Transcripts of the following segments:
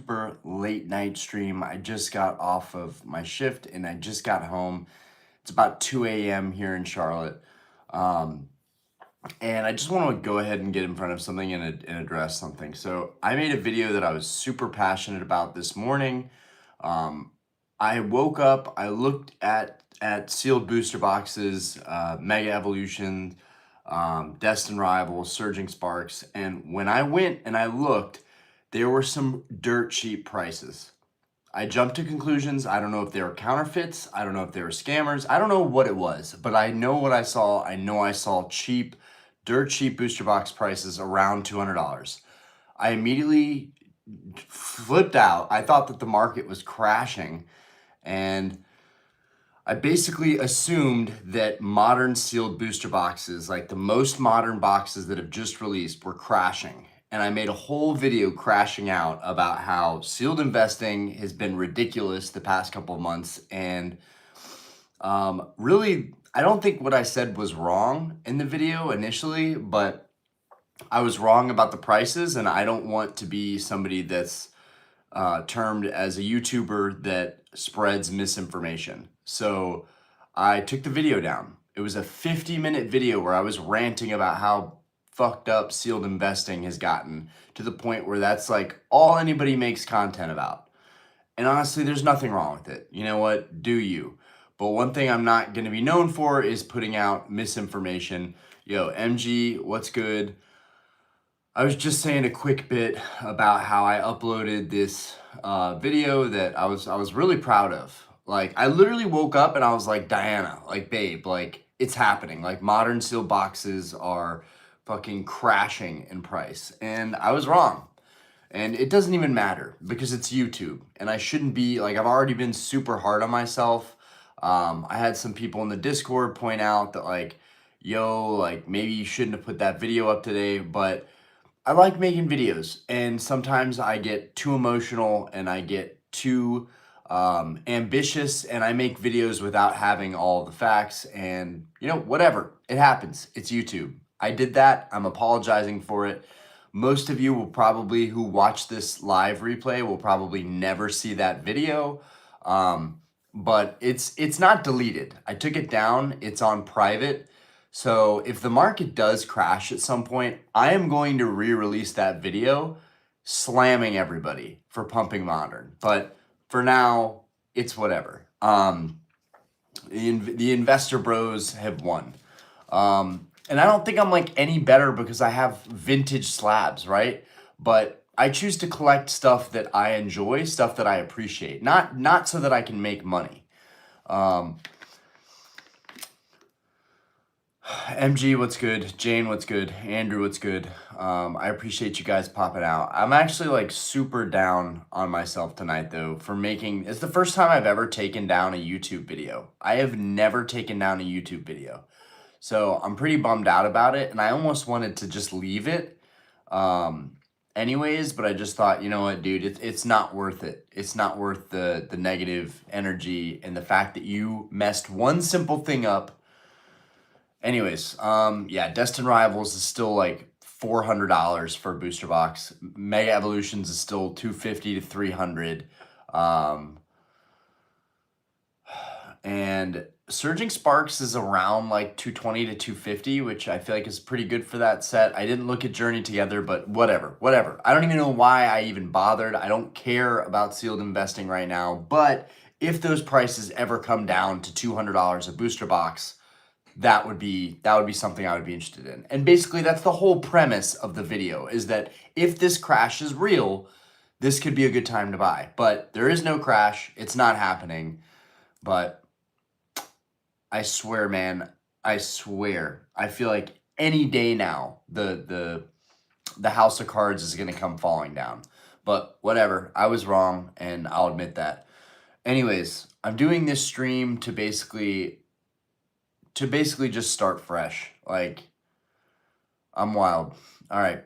super late night stream. I just got off of my shift and I just got home. It's about 2 a.m. here in Charlotte. Um, and I just want to go ahead and get in front of something and address something. So I made a video that I was super passionate about this morning. Um, I woke up, I looked at sealed booster boxes, Mega Evolution, Destined Rivals, Surging Sparks, and when I went and I looked, there were some dirt cheap prices. I jumped to conclusions. I don't know if they were counterfeits. I don't know if they were scammers. I don't know what it was, but I know what I saw. I know I saw cheap, dirt cheap booster box prices around $200. I immediately flipped out. I thought that the market was crashing, and I basically assumed that modern sealed booster boxes, like the most modern boxes that have just released, were crashing. And I made a whole video crashing out about how sealed investing has been ridiculous the past couple of months. And really, I don't think what I said was wrong in the video initially, but I was wrong about the prices. And I don't want to be somebody that's termed as a YouTuber that spreads misinformation. So I took the video down. It was a 50-minute video where I was ranting about how fucked up sealed investing has gotten to the point where that's like all anybody makes content about. And honestly, there's nothing wrong with it. You know what? Do you? But one thing I'm not going to be known for is putting out misinformation. Yo, MG, what's good? I was just saying a quick bit about how I uploaded this video that I was really proud of. Like, I literally woke up and I was like, Diana, like, babe, like, it's happening. Like, modern sealed boxes are fucking crashing in price. And I was wrong. And it doesn't even matter because it's YouTube. And I shouldn't be, like, I've already been super hard on myself. I had some people in the Discord point out that, like, yo, like, maybe you shouldn't have put that video up today, but I like making videos, and sometimes I get too emotional and I get too ambitious, and I make videos without having all the facts, and you know, whatever. It happens. It's YouTube. I did that. I'm apologizing for it. Most of you will probably, who watch this live replay, will probably never see that video, but it's not deleted. I took it down. It's on private. So if the market does crash at some point, I am going to re-release that video slamming everybody for pumping modern. But for now, it's whatever. The investor bros have won. And I don't think I'm like any better because I have vintage slabs, right? But I choose to collect stuff that I enjoy, stuff that I appreciate, not so that I can make money. MG, what's good? Jane, what's good? Andrew, what's good? I appreciate you guys popping out. I'm actually like super down on myself tonight though for making, it's the first time I've ever taken down a YouTube video. I have never taken down a YouTube video. So I'm pretty bummed out about it, and I almost wanted to just leave it anyways, but I just thought, you know what, dude, it's not worth it. It's not worth the negative energy and the fact that you messed one simple thing up. Anyways, yeah, Destined Rivals is still like $400 for a booster box. Mega Evolutions is still $250 to $300. And Surging Sparks is around like $220 to $250, which I feel like is pretty good for that set. I didn't look at Journey together, but whatever. I don't even know why I even bothered. I don't care about sealed investing right now, but if those prices ever come down to $200 a booster box, that would be something I would be interested in. And basically that's the whole premise of the video, is that if this crash is real, this could be a good time to buy. But there is no crash. It's not happening. But I swear, man, I swear, I feel like any day now the house of cards is going to come falling down. But whatever, I was wrong, and I'll admit that. Anyways, I'm doing this stream to basically just start fresh. Like, I'm wild. All right.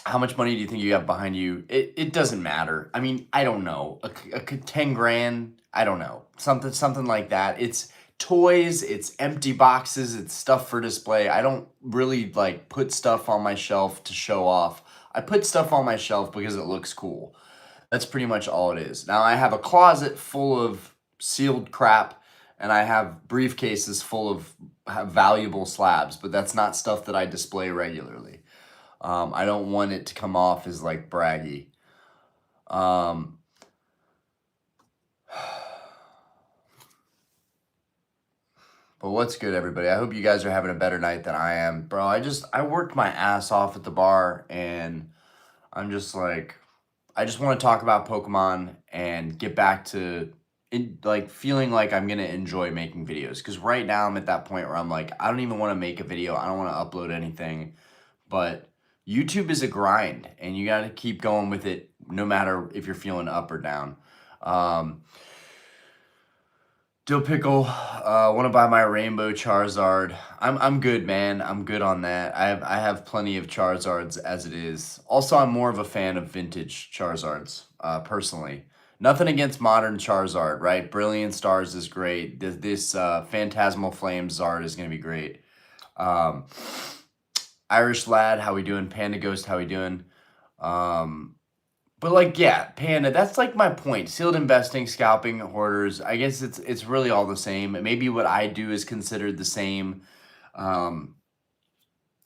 How much money do you think you have behind you? It doesn't matter. I mean, I don't know. A 10 grand, I don't know. Something like that. It's toys, it's empty boxes, it's stuff for display. I don't really like put stuff on my shelf to show off. I put stuff on my shelf because it looks cool. That's pretty much all it is. Now I have a closet full of sealed crap, and I have briefcases full of valuable slabs, but that's not stuff that I display regularly. I don't want it to come off as like braggy. Um, but what's good, everybody? I hope you guys are having a better night than I am. Bro, I worked my ass off at the bar, and I'm just like, I just want to talk about Pokemon and get back to like feeling like I'm gonna enjoy making videos. Because right now I'm at that point where I'm like, I don't even want to make a video. I don't want to upload anything. But YouTube is a grind, and you got to keep going with it, no matter if you're feeling up or down. Dill Pickle, want to buy my Rainbow Charizard. I'm good, man. I'm good on that. I have plenty of Charizards as it is. Also, I'm more of a fan of vintage Charizards, personally. Nothing against modern Charizard, right? Brilliant Stars is great. This Phantasmal Flames Zard is going to be great. Irish Lad, how we doing? Panda Ghost, how we doing? But like, yeah, Panda, that's like my point. Sealed investing, scalping, hoarders, I guess it's really all the same. Maybe what I do is considered the same. I'm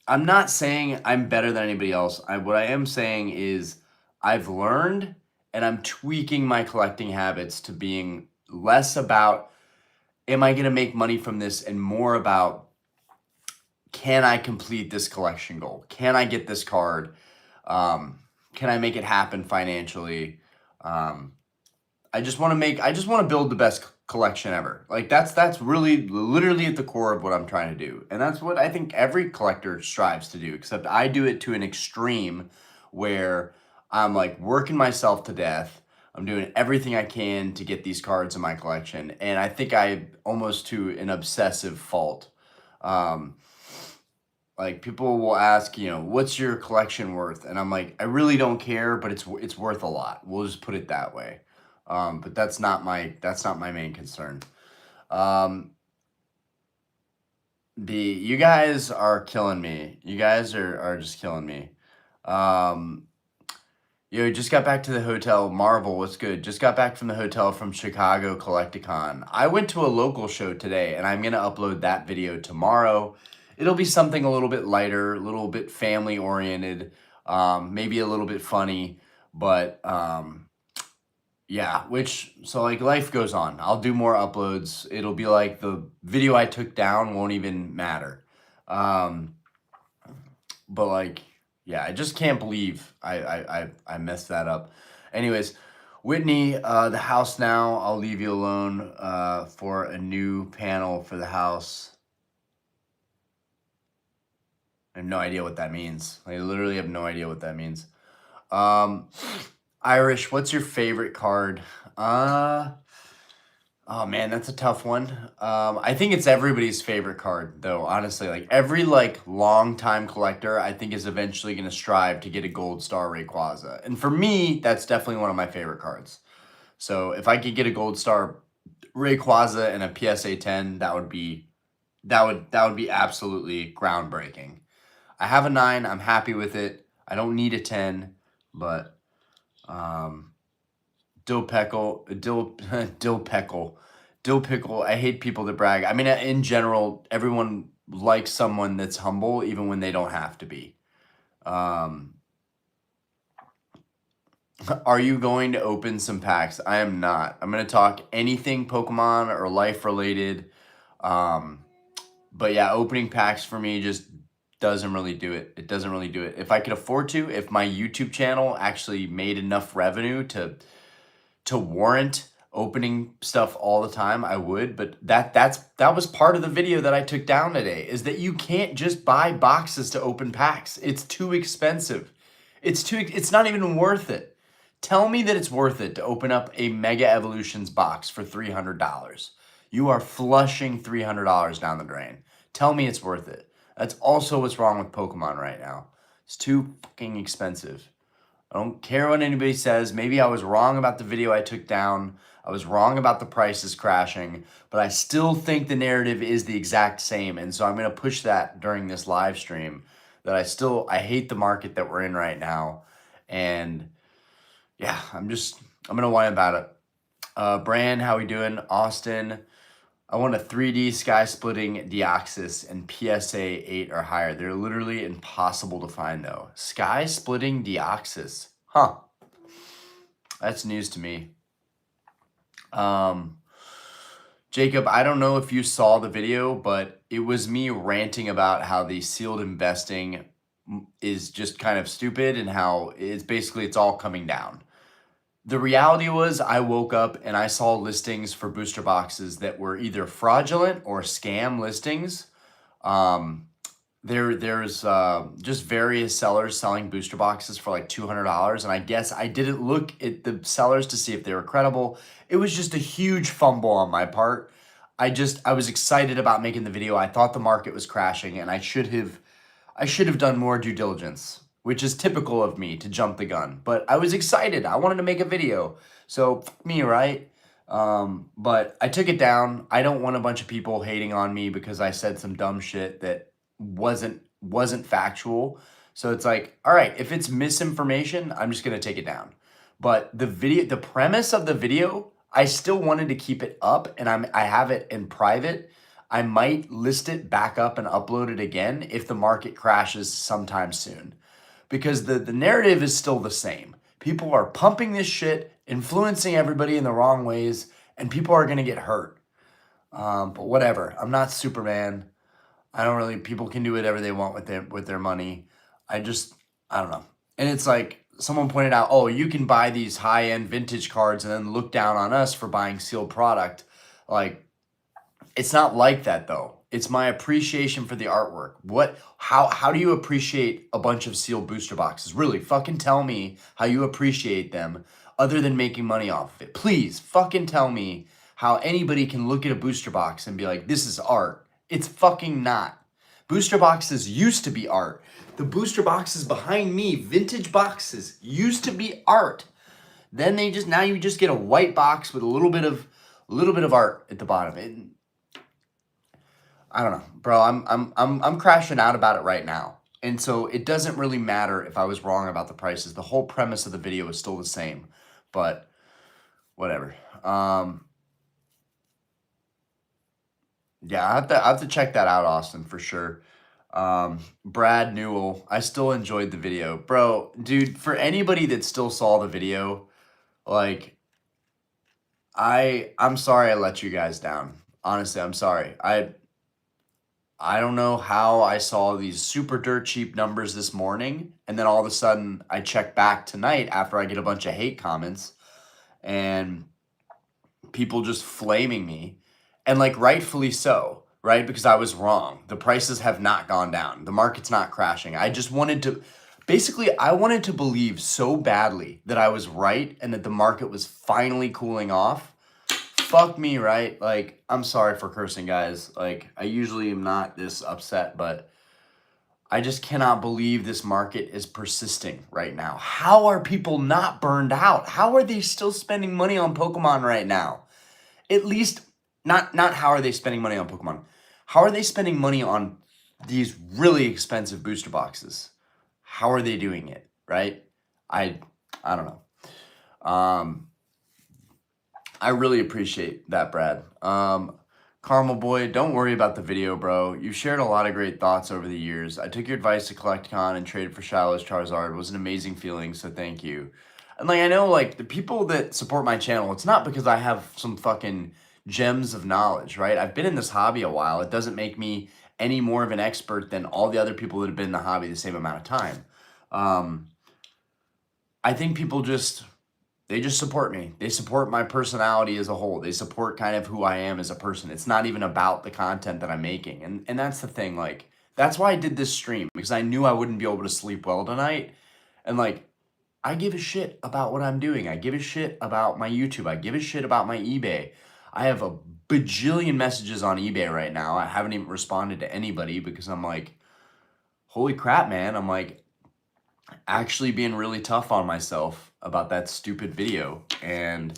not saying I'm better than anybody else. What I am saying is I've learned, and I'm tweaking my collecting habits to being less about, am I going to make money from this, and more about, can I complete this collection goal? Can I get this card? Can I make it happen financially? I just want to build the best collection ever. Like that's really literally at the core of what I'm trying to do. And that's what I think every collector strives to do, except I do it to an extreme where I'm like working myself to death. I'm doing everything I can to get these cards in my collection. And I think I almost to an obsessive fault. Like people will ask, what's your collection worth? And I'm like, I really don't care, but it's worth a lot. We'll just put it that way. But that's not my main concern. You guys are killing me. You guys are just killing me. Just got back to the hotel. Marvel, what's good? Just got back from the hotel from Chicago Collecticon. I went to a local show today, and I'm gonna upload that video tomorrow. It'll be something a little bit lighter, a little bit family oriented, maybe a little bit funny, but yeah, so like life goes on. I'll do more uploads. It'll be like the video I took down won't even matter. But like, yeah, I just can't believe I messed that up. Anyways, Whitney, the house now, I'll leave you alone for a new panel for the house. I have no idea what that means. I literally have no idea what that means. Irish, what's your favorite card? Oh man, that's a tough one. I think it's everybody's favorite card, though, honestly. Like every long-time collector, I think is eventually going to strive to get a gold star Rayquaza. And for me, that's definitely one of my favorite cards. So if I could get a gold star Rayquaza and a PSA 10, that would be absolutely groundbreaking. I have a 9. I'm happy with it. I don't need a 10, but Dill Pickle. I hate people that brag. I mean, in general, everyone likes someone that's humble, even when they don't have to be. Are you going to open some packs? I am not. I'm going to talk anything Pokemon or life related. But yeah, opening packs for me just doesn't really do it. It doesn't really do it. If I could afford to, if my YouTube channel actually made enough revenue to warrant opening stuff all the time, I would. But that was part of the video that I took down today, is that you can't just buy boxes to open packs. It's too expensive. It's not even worth it. Tell me that it's worth it to open up a Mega Evolutions box for $300. You are flushing $300 down the drain. Tell me it's worth it. That's also what's wrong with Pokemon right now. It's too fucking expensive. I don't care what anybody says. Maybe I was wrong about the video I took down. I was wrong about the prices crashing, but I still think the narrative is the exact same. And so I'm going to push that during this live stream, that I hate the market that we're in right now. And yeah, I'm just I'm gonna whine about it. Brand, how we doing? Austin, I want a 3D sky splitting Deoxys and PSA 8 or higher. They're literally impossible to find though. Sky splitting Deoxys. Huh. That's news to me. Jacob, I don't know if you saw the video, but it was me ranting about how the sealed investing is just kind of stupid and how it's all coming down. The reality was I woke up and I saw listings for booster boxes that were either fraudulent or scam listings. There's just various sellers selling booster boxes for like $200, and I guess I didn't look at the sellers to see if they were credible. It was just a huge fumble on my part. I was excited about making the video. I thought the market was crashing, and I should have done more due diligence, which is typical of me to jump the gun. But I was excited. I wanted to make a video. So me, right? But I took it down. I don't want a bunch of people hating on me because I said some dumb shit that wasn't factual. So it's like, all right, if it's misinformation, I'm just gonna take it down. But the premise of the video, I still wanted to keep it up, and I have it in private. I might list it back up and upload it again if the market crashes sometime soon. Because the narrative is still the same. People are pumping this shit, influencing everybody in the wrong ways, and people are gonna get hurt. But whatever. I'm not Superman. People can do whatever they want with their money. I don't know. And it's like someone pointed out, oh, you can buy these high-end vintage cards and then look down on us for buying sealed product. Like, it's not like that though. It's my appreciation for the artwork. How do you appreciate a bunch of sealed booster boxes? Really, fucking tell me how you appreciate them other than making money off of it. Please, fucking tell me how anybody can look at a booster box and be like, this is art. It's fucking not. Booster boxes used to be art. The booster boxes behind me, vintage boxes, used to be art. Then now you just get a white box with a little bit of art at the bottom. I don't know, bro. I'm crashing out about it right now. And so it doesn't really matter if I was wrong about the prices. The whole premise of the video is still the same. But whatever. Yeah, I have to check that out, Austin, for sure. Brad Newell, I still enjoyed the video. Bro, dude, for anybody that still saw the video, like, I'm sorry I let you guys down. Honestly, I'm sorry. I don't know how I saw these super dirt cheap numbers this morning, and then all of a sudden I check back tonight after I get a bunch of hate comments and people just flaming me, and like rightfully so, right? Because I was wrong. The prices have not gone down. The market's not crashing. I wanted to believe so badly that I was right and that the market was finally cooling off. Fuck me, right? Like, I'm sorry for cursing, guys. Like, I usually am not this upset, but I just cannot believe this market is persisting right now. How are people not burned out? How are they still spending money on Pokemon right now? At least, not how are they spending money on Pokemon? How are they spending money on these really expensive booster boxes? How are they doing it, right? I don't know. I really appreciate that, Brad. Caramel Boy, don't worry about the video, bro. You've shared a lot of great thoughts over the years. I took your advice to collect con and trade for Shiloh's Charizard. It was an amazing feeling, so thank you. And like, I know like the people that support my channel, it's not because I have some fucking gems of knowledge, right? I've been in this hobby a while. It doesn't make me any more of an expert than all the other people that have been in the hobby the same amount of time. I think people they just support me. They support my personality as a whole. They support kind of who I am as a person. It's not even about the content that I'm making. And that's the thing. Like, that's why I did this stream, because I knew I wouldn't be able to sleep well tonight. And like, I give a shit about what I'm doing. I give a shit about my YouTube. I give a shit about my eBay. I have a bajillion messages on eBay right now. I haven't even responded to anybody because I'm like, holy crap, man. I'm like actually being really tough on myself about that stupid video. And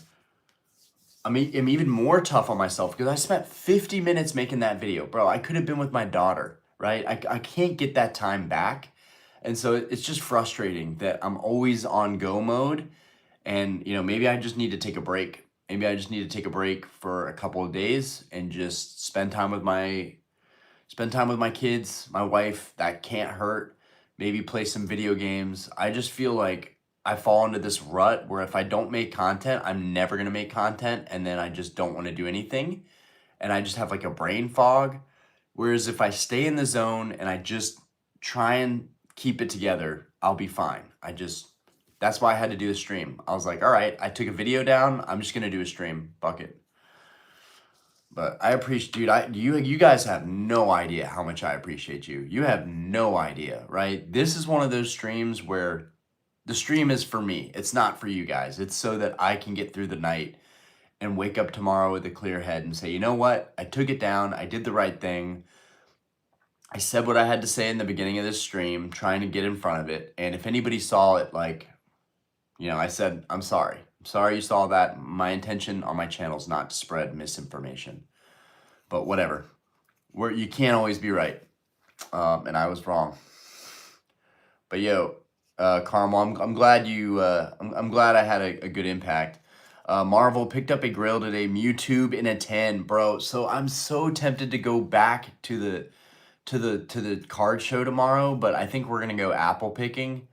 I'm even more tough on myself because I spent 50 minutes making that video. Bro, I could have been with my daughter, right? I can't get that time back. And so it's just frustrating that I'm always on go mode And, maybe I just need to take a break. Maybe I just need to take a break for a couple of days and just spend time with my kids, my wife. That can't hurt. Maybe play some video games. I just feel like I fall into this rut where if I don't make content, I'm never going to make content. And then I just don't want to do anything. And I just have like a brain fog. Whereas if I stay in the zone and I just try and keep it together, I'll be fine. That's why I had to do a stream. I was like, all right, I took a video down. I'm just going to do a stream. Bucket. But I appreciate, dude, you guys have no idea how much I appreciate you. You have no idea, right? This is one of those streams where the stream is for me. It's not for you guys. It's so that I can get through the night and wake up tomorrow with a clear head and say, you know what? I took it down. I did the right thing. I said what I had to say in the beginning of this stream, trying to get in front of it. And if anybody saw it, I said, I'm sorry. I'm sorry you saw that. My intention on my channel is not to spread misinformation. But whatever. You can't always be right. And I was wrong. But Carmel, I'm glad I'm glad I had a good impact. Marvel picked up a Grail today, Mewtwo in a 10, bro. So I'm so tempted to go back to the card show tomorrow, but I think we're gonna go apple picking.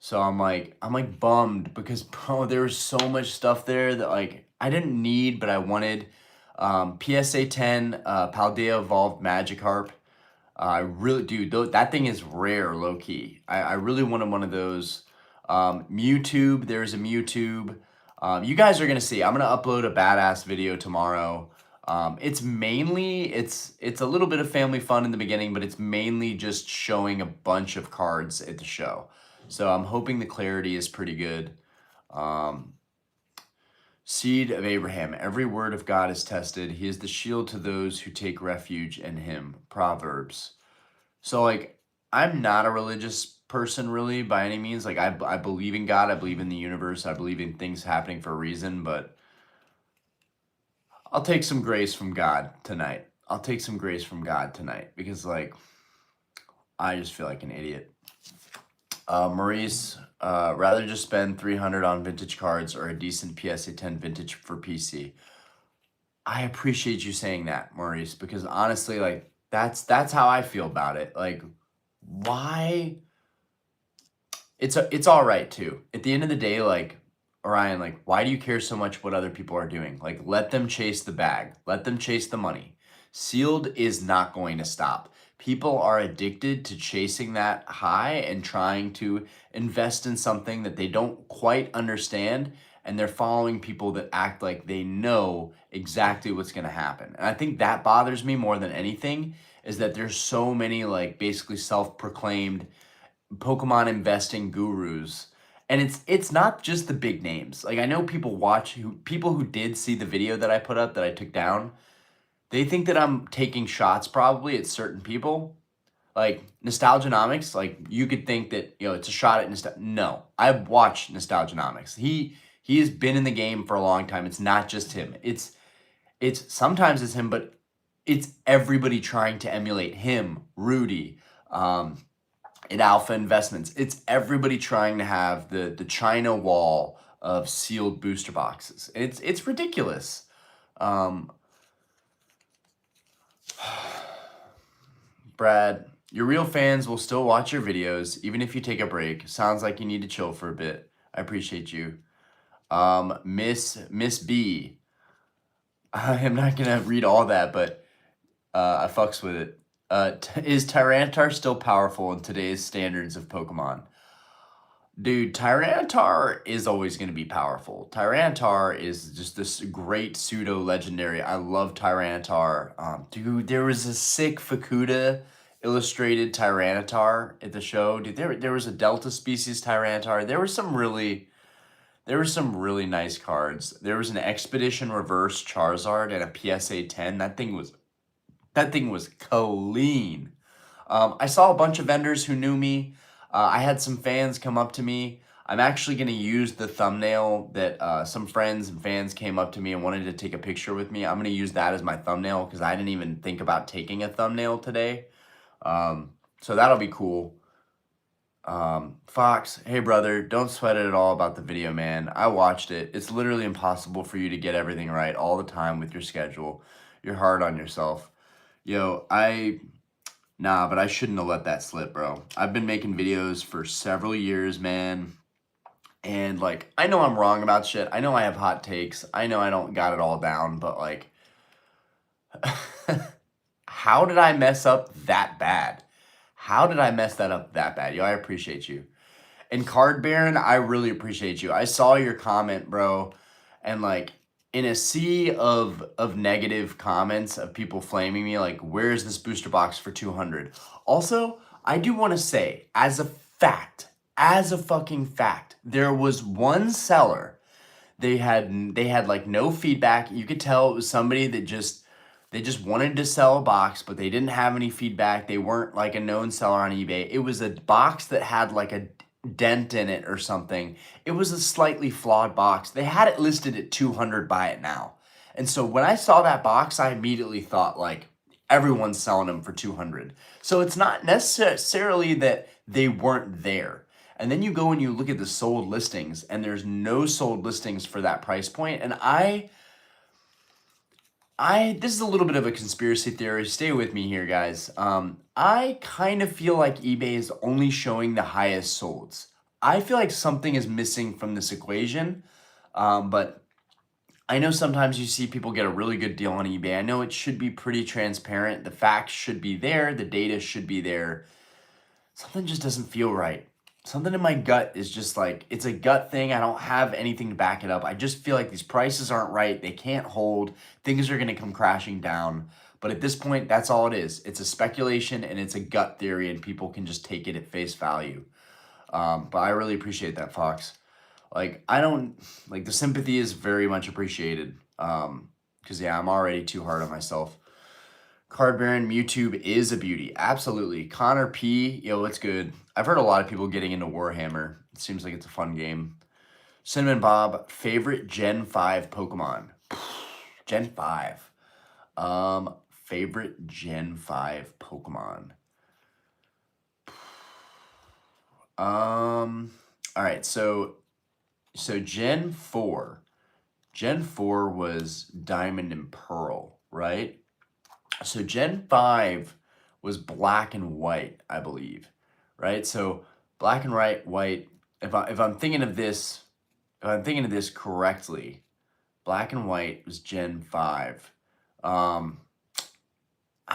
So I'm like bummed because, bro, there was so much stuff there that I didn't need, but I wanted. PSA 10, Paldea Evolved Magikarp. I really do. That thing is rare, low key. I really wanted one of those. Mewtwo, there's a Mewtwo. You guys are gonna see. I'm gonna upload a badass video tomorrow. It's a little bit of family fun in the beginning, but it's mainly just showing a bunch of cards at the show. So I'm hoping the clarity is pretty good. Seed of Abraham, every word of God is tested. He is the shield to those who take refuge in him. Proverbs. So I'm not a religious person really by any means. I believe in God. I believe in the universe. I believe in things happening for a reason, but I'll take some grace from God tonight. I'll take some grace from God tonight because I just feel like an idiot. Maurice, rather just spend $300 on vintage cards or a decent PSA 10 vintage for PC. I appreciate you saying that, Maurice, because honestly, that's how I feel about it. Why? It's all right too. At the end of the day, Orion, why do you care so much what other people are doing? Let them chase the bag. Let them chase the money. Sealed is not going to stop. People are addicted to chasing that high and trying to invest in something that they don't quite understand, and they're following people that act like they know exactly what's going to happen. And I think that bothers me more than anything, is that there's so many basically self-proclaimed Pokemon investing gurus. And it's not just the big names. I know people who did see the video that I put up that I took down. They think that I'm taking shots probably at certain people. Nostalgianomics, you could think that, it's a shot at No, I've watched Nostalgianomics. He has been in the game for a long time. It's not just him. It's sometimes it's him, but it's everybody trying to emulate him, Rudy, in Alpha Investments. It's everybody trying to have the China wall of sealed booster boxes. It's ridiculous. Brad, your real fans will still watch your videos, even if you take a break. Sounds like you need to chill for a bit. I appreciate you. Miss B. I am not going to read all that, but I fucks with it. Is Tyranitar still powerful in today's standards of Pokemon? Dude, Tyranitar is always going to be powerful. Tyranitar is just this great pseudo-legendary. I love Tyranitar. Dude, there was a sick Fukuda illustrated Tyranitar at the show. Dude, there was a Delta species Tyranitar. There were some really nice cards. There was an Expedition Reverse Charizard and a PSA 10. That thing was clean. I saw a bunch of vendors who knew me. I had some fans come up to me. I'm actually going to use the thumbnail that some friends and fans came up to me and wanted to take a picture with me. I'm going to use that as my thumbnail because I didn't even think about taking a thumbnail today. So that'll be cool. Fox, hey brother, don't sweat it at all about the video, man. I watched it. It's literally impossible for you to get everything right all the time with your schedule. You're hard on yourself. Yo, nah, but I shouldn't have let that slip, bro. I've been making videos for several years, man. And like, I know I'm wrong about shit. I know I have hot takes. I know I don't got it all down, but like, how did I mess up that bad? How did I mess that up that bad? Yo, I appreciate you. And Card Baron, I really appreciate you. I saw your comment, bro, and like in a sea of negative comments of people flaming me, like, where's this booster box for 200? Also, I do want to say, as a fact, as a fucking fact, there was one seller. They had like no feedback. You could tell it was somebody that they just wanted to sell a box, but they didn't have any feedback. They weren't like a known seller on eBay. It was a box that had like a dent in it or something. It was a slightly flawed box. They had it listed at 200, buy it now. And so when I saw that box, I immediately thought like everyone's selling them for 200. So it's not necessarily that they weren't there. And then you go and you look at the sold listings and there's no sold listings for that price point. And this is a little bit of a conspiracy theory. Stay with me here, guys. I kind of feel like eBay is only showing the highest solds. I feel like something is missing from this equation, but I know sometimes you see people get a really good deal on eBay. I know it should be pretty transparent. The facts should be there. The data should be there. Something just doesn't feel right. Something in my gut is just like, it's a gut thing. I don't have anything to back it up. I just feel like these prices aren't right. They can't hold. Things are going to come crashing down. But at this point, that's all it is. It's a speculation and it's a gut theory and people can just take it at face value. But I really appreciate that, Fox. Like, the sympathy is very much appreciated. Because, yeah, I'm already too hard on myself. Card Baron, Mewtwo is a beauty. Absolutely. Connor P, yo, what's good? I've heard a lot of people getting into Warhammer. It seems like it's a fun game. Cinnamon Bob, favorite Gen 5 Pokemon? Gen 5. Favorite Gen 5 Pokemon. All right, so Gen 4. Gen 4 was Diamond and Pearl, right? So Gen 5 was black and white, I believe, right? So black and white, if I'm thinking of this, correctly, black and white was Gen 5. I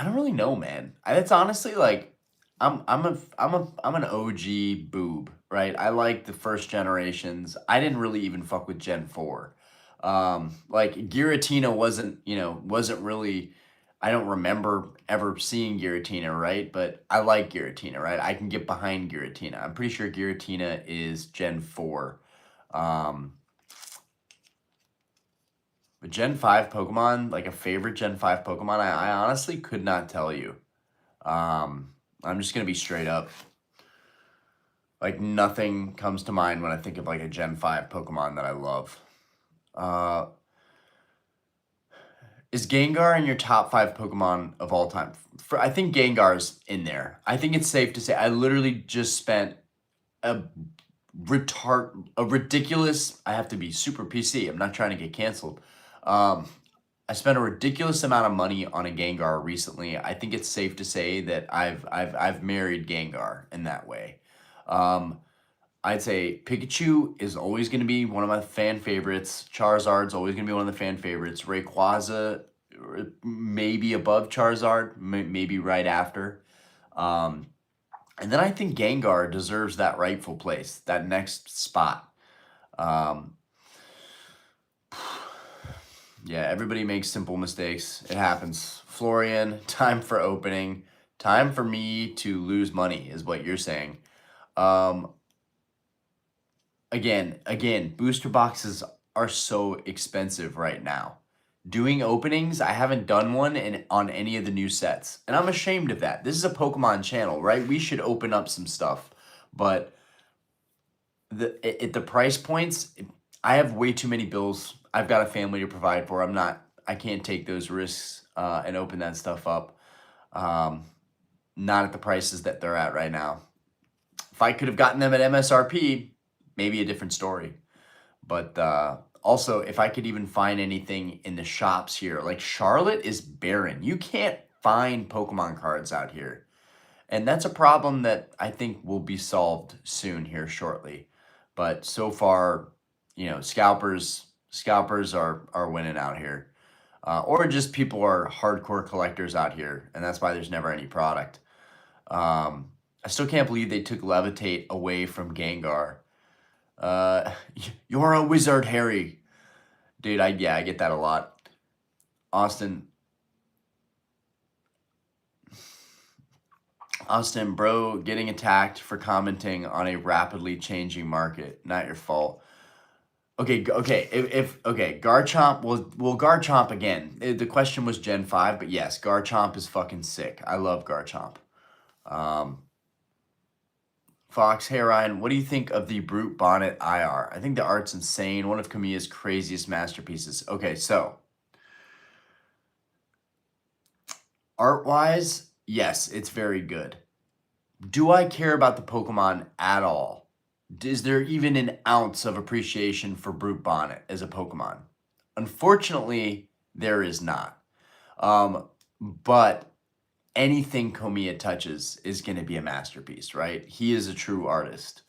don't really know, man. That's honestly like I'm an OG boob, right? I like the first generations. I didn't really even fuck with Gen 4. Like Giratina wasn't really, I don't remember ever seeing Giratina, right? But I like Giratina, right? I can get behind Giratina. I'm pretty sure Giratina is Gen 4. But Gen 5 Pokemon, like a favorite Gen 5 Pokemon, I honestly could not tell you. I'm just going to be straight up. Like nothing comes to mind when I think of like a Gen 5 Pokemon that I love. Is Gengar in your top 5 Pokemon of all time? I think Gengar's in there. I think it's safe to say I literally just spent a ridiculous, I have to be super PC. I'm not trying to get canceled. I spent a ridiculous amount of money on a Gengar recently. I think it's safe to say that I've married Gengar in that way. I'd say Pikachu is always going to be one of my fan favorites. Charizard's always going to be one of the fan favorites. Rayquaza, maybe above Charizard, maybe right after. And then I think Gengar deserves that rightful place, that next spot. Yeah, everybody makes simple mistakes. It happens. Florian, time for opening. Time for me to lose money is what you're saying. Again, booster boxes are so expensive right now. Doing openings, I haven't done one on any of the new sets. And I'm ashamed of that. This is a Pokemon channel, right? We should open up some stuff. But at the price points, I have way too many bills. I've got a family to provide for. I can't take those risks and open that stuff up. Not at the prices that they're at right now. If I could have gotten them at MSRP, maybe a different story. But also, if I could even find anything in the shops here, like Charlotte is barren. You can't find Pokemon cards out here. And that's a problem that I think will be solved soon here shortly. But so far, you know, scalpers are winning out here. Or just people are hardcore collectors out here, and that's why there's never any product. I still can't believe they took Levitate away from Gengar. You're a wizard, Harry. Dude, I get that a lot. Austin, bro, getting attacked for commenting on a rapidly changing market. Not your fault. Okay, Garchomp, well, Garchomp again. The question was Gen 5, but yes, Garchomp is fucking sick. I love Garchomp. Fox, hey Ryan, what do you think of the Brute Bonnet IR? I think the art's insane. One of Kamiya's craziest masterpieces. Okay, so art-wise, yes, it's very good. Do I care about the Pokemon at all? Is there even an ounce of appreciation for Brute Bonnet as a Pokemon? Unfortunately, there is not. But anything Komiya touches is going to be a masterpiece, right? He is a true artist.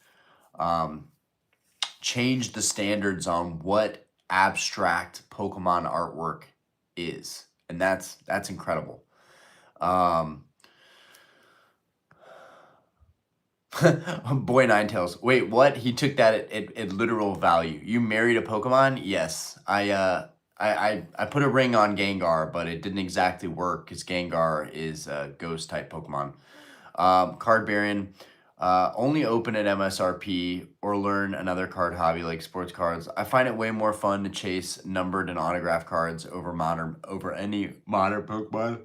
Change the standards on what abstract Pokemon artwork is, and that's incredible. Boy Ninetales. Wait, what? He took that at literal value. You married a Pokemon? Yes. I put a ring on Gengar, but it didn't exactly work because Gengar is a ghost type Pokemon. Card Baron. Only open at MSRP or learn another card hobby like sports cards. I find it way more fun to chase numbered and autographed cards over any modern Pokemon.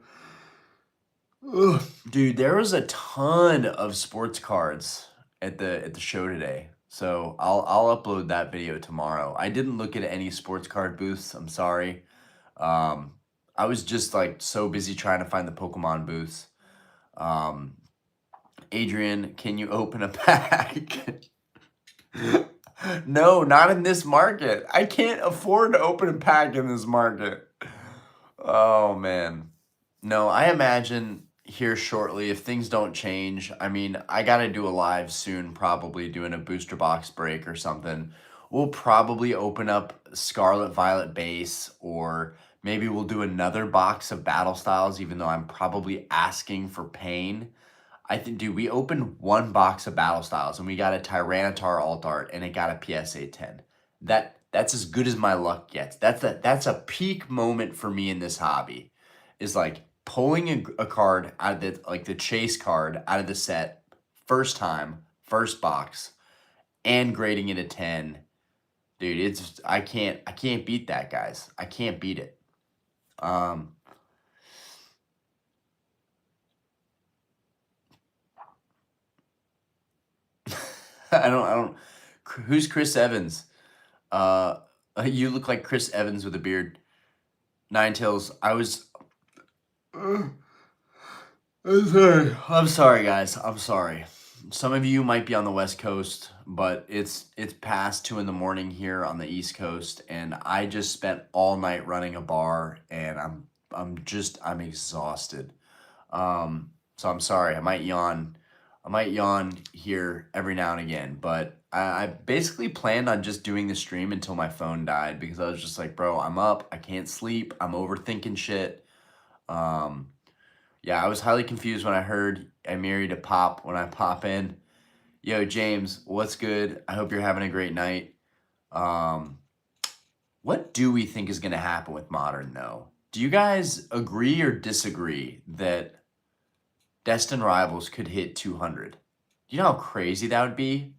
Ugh. Dude, there was a ton of sports cards at the show today. So I'll upload that video tomorrow. I didn't look at any sports card booths. I'm sorry. I was just like so busy trying to find the Pokemon booths. Adrian, can you open a pack? No, not in this market. I can't afford to open a pack in this market. Oh man. No, I imagine here shortly, if things don't change, I mean, I got to do a live soon, probably doing a booster box break or something. We'll probably open up Scarlet Violet base, or maybe we'll do another box of Battle Styles, even though I'm probably asking for pain. I think, dude, we opened one box of Battle Styles and we got a Tyranitar alt art and it got a PSA 10. That's as good as my luck gets. That's a peak moment for me in this hobby. Is like pulling a card out of the chase card out of the set, first time, first box, and grading it a 10. Dude, I can't beat that, guys. I can't beat it. I don't. Who's Chris Evans? You look like Chris Evans with a beard. Ninetales. I'm sorry, guys. I'm sorry. Some of you might be on the West Coast, but it's past 2 a.m. here on the East Coast, and I just spent all night running a bar, and I'm exhausted. So I'm sorry. I might yawn here every now and again, but I basically planned on just doing the stream until my phone died, because I was just like, bro, I'm up. I can't sleep. I'm overthinking shit. Yeah, I was highly confused when I heard I married a pop when I pop in. Yo, James, what's good? I hope you're having a great night. What do we think is going to happen with Modern, though? Do you guys agree or disagree that Destined Rivals could hit 200? Do you know how crazy that would be?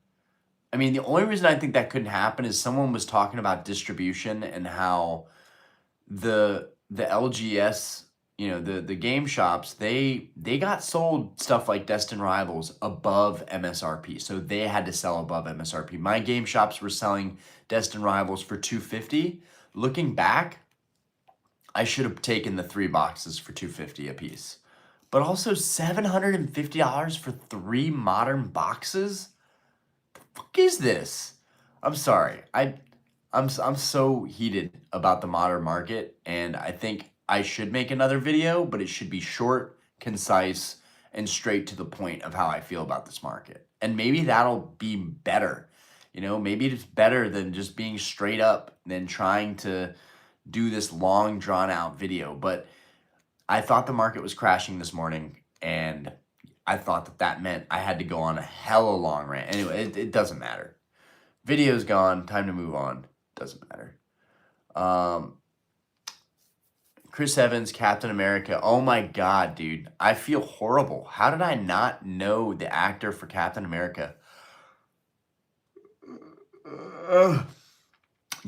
I mean, the only reason I think that couldn't happen is someone was talking about distribution and how the LGS, the game shops, they got sold stuff like Destined Rivals above MSRP. So they had to sell above MSRP. My game shops were selling Destined Rivals for $250. Looking back, I should have taken the 3 boxes for $250 a piece. but also $750 for 3 modern boxes? The fuck is this? I'm sorry. I'm so heated about the modern market, and I think I should make another video, but it should be short, concise, and straight to the point of how I feel about this market. And maybe that'll be better. You know, maybe it's better than just being straight up than trying to do this long drawn out video. But I thought the market was crashing this morning, and I thought that that meant I had to go on a hella long rant. Anyway, it doesn't matter. Video's gone. Time to move on. Doesn't matter. Chris Evans, Captain America. Oh my God, dude. I feel horrible. How did I not know the actor for Captain America?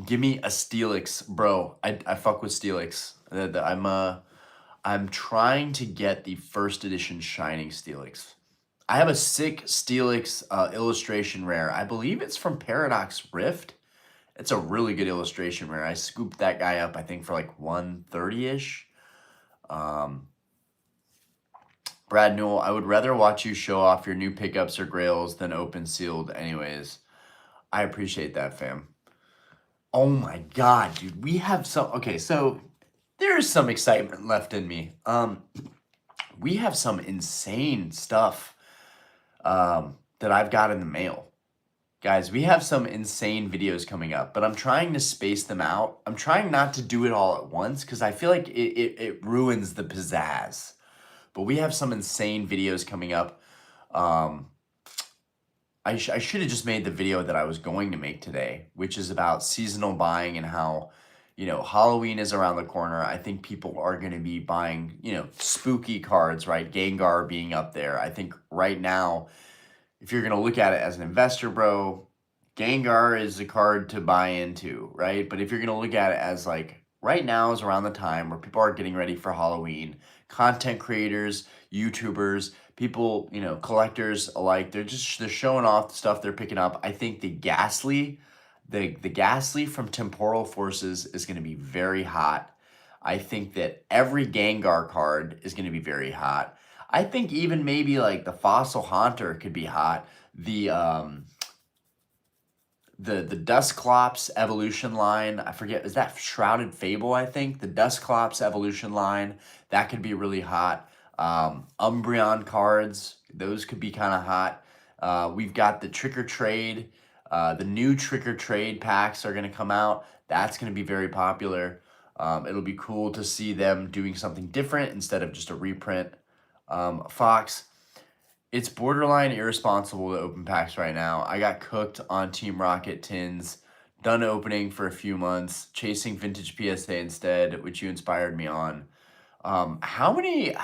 Give me a Steelix, bro. I fuck with Steelix. I'm trying to get the first edition Shining Steelix. I have a sick Steelix illustration rare. I believe it's from Paradox Rift. It's a really good illustration rare. I scooped that guy up, I think, for like 130-ish. Brad Newell, I would rather watch you show off your new pickups or grails than open sealed anyways. I appreciate that, fam. Oh my God, dude. We have some... Okay, so there's some excitement left in me. We have some insane stuff that I've got in the mail. Guys, we have some insane videos coming up, but I'm trying to space them out. I'm trying not to do it all at once because I feel like it ruins the pizzazz. But we have some insane videos coming up. I should have just made the video that I was going to make today, which is about seasonal buying and how, you know, Halloween is around the corner. I think people are going to be buying, you know, spooky cards, right? Gengar being up there. I think right now, if you're going to look at it as an investor, bro, Gengar is a card to buy into, right? But if you're going to look at it as like right now is around the time where people are getting ready for Halloween, content creators, YouTubers, people, you know, collectors alike, they're showing off the stuff they're picking up. I think the Ghastly from Temporal Forces is going to be very hot. I think that every Gengar card is going to be very hot. I think even maybe like the Fossil Haunter could be hot. The Dusclops evolution line, I forget, is that Shrouded Fable, I think? The Dusclops evolution line, that could be really hot. Umbreon cards, those could be kind of hot. We've got the Trick or Trade. The new Trick or Trade packs are going to come out. That's going to be very popular. It'll be cool to see them doing something different instead of just a reprint. Fox, it's borderline irresponsible to open packs right now. I got cooked on Team Rocket tins, done opening for a few months, chasing vintage PSA instead, which you inspired me on. How many,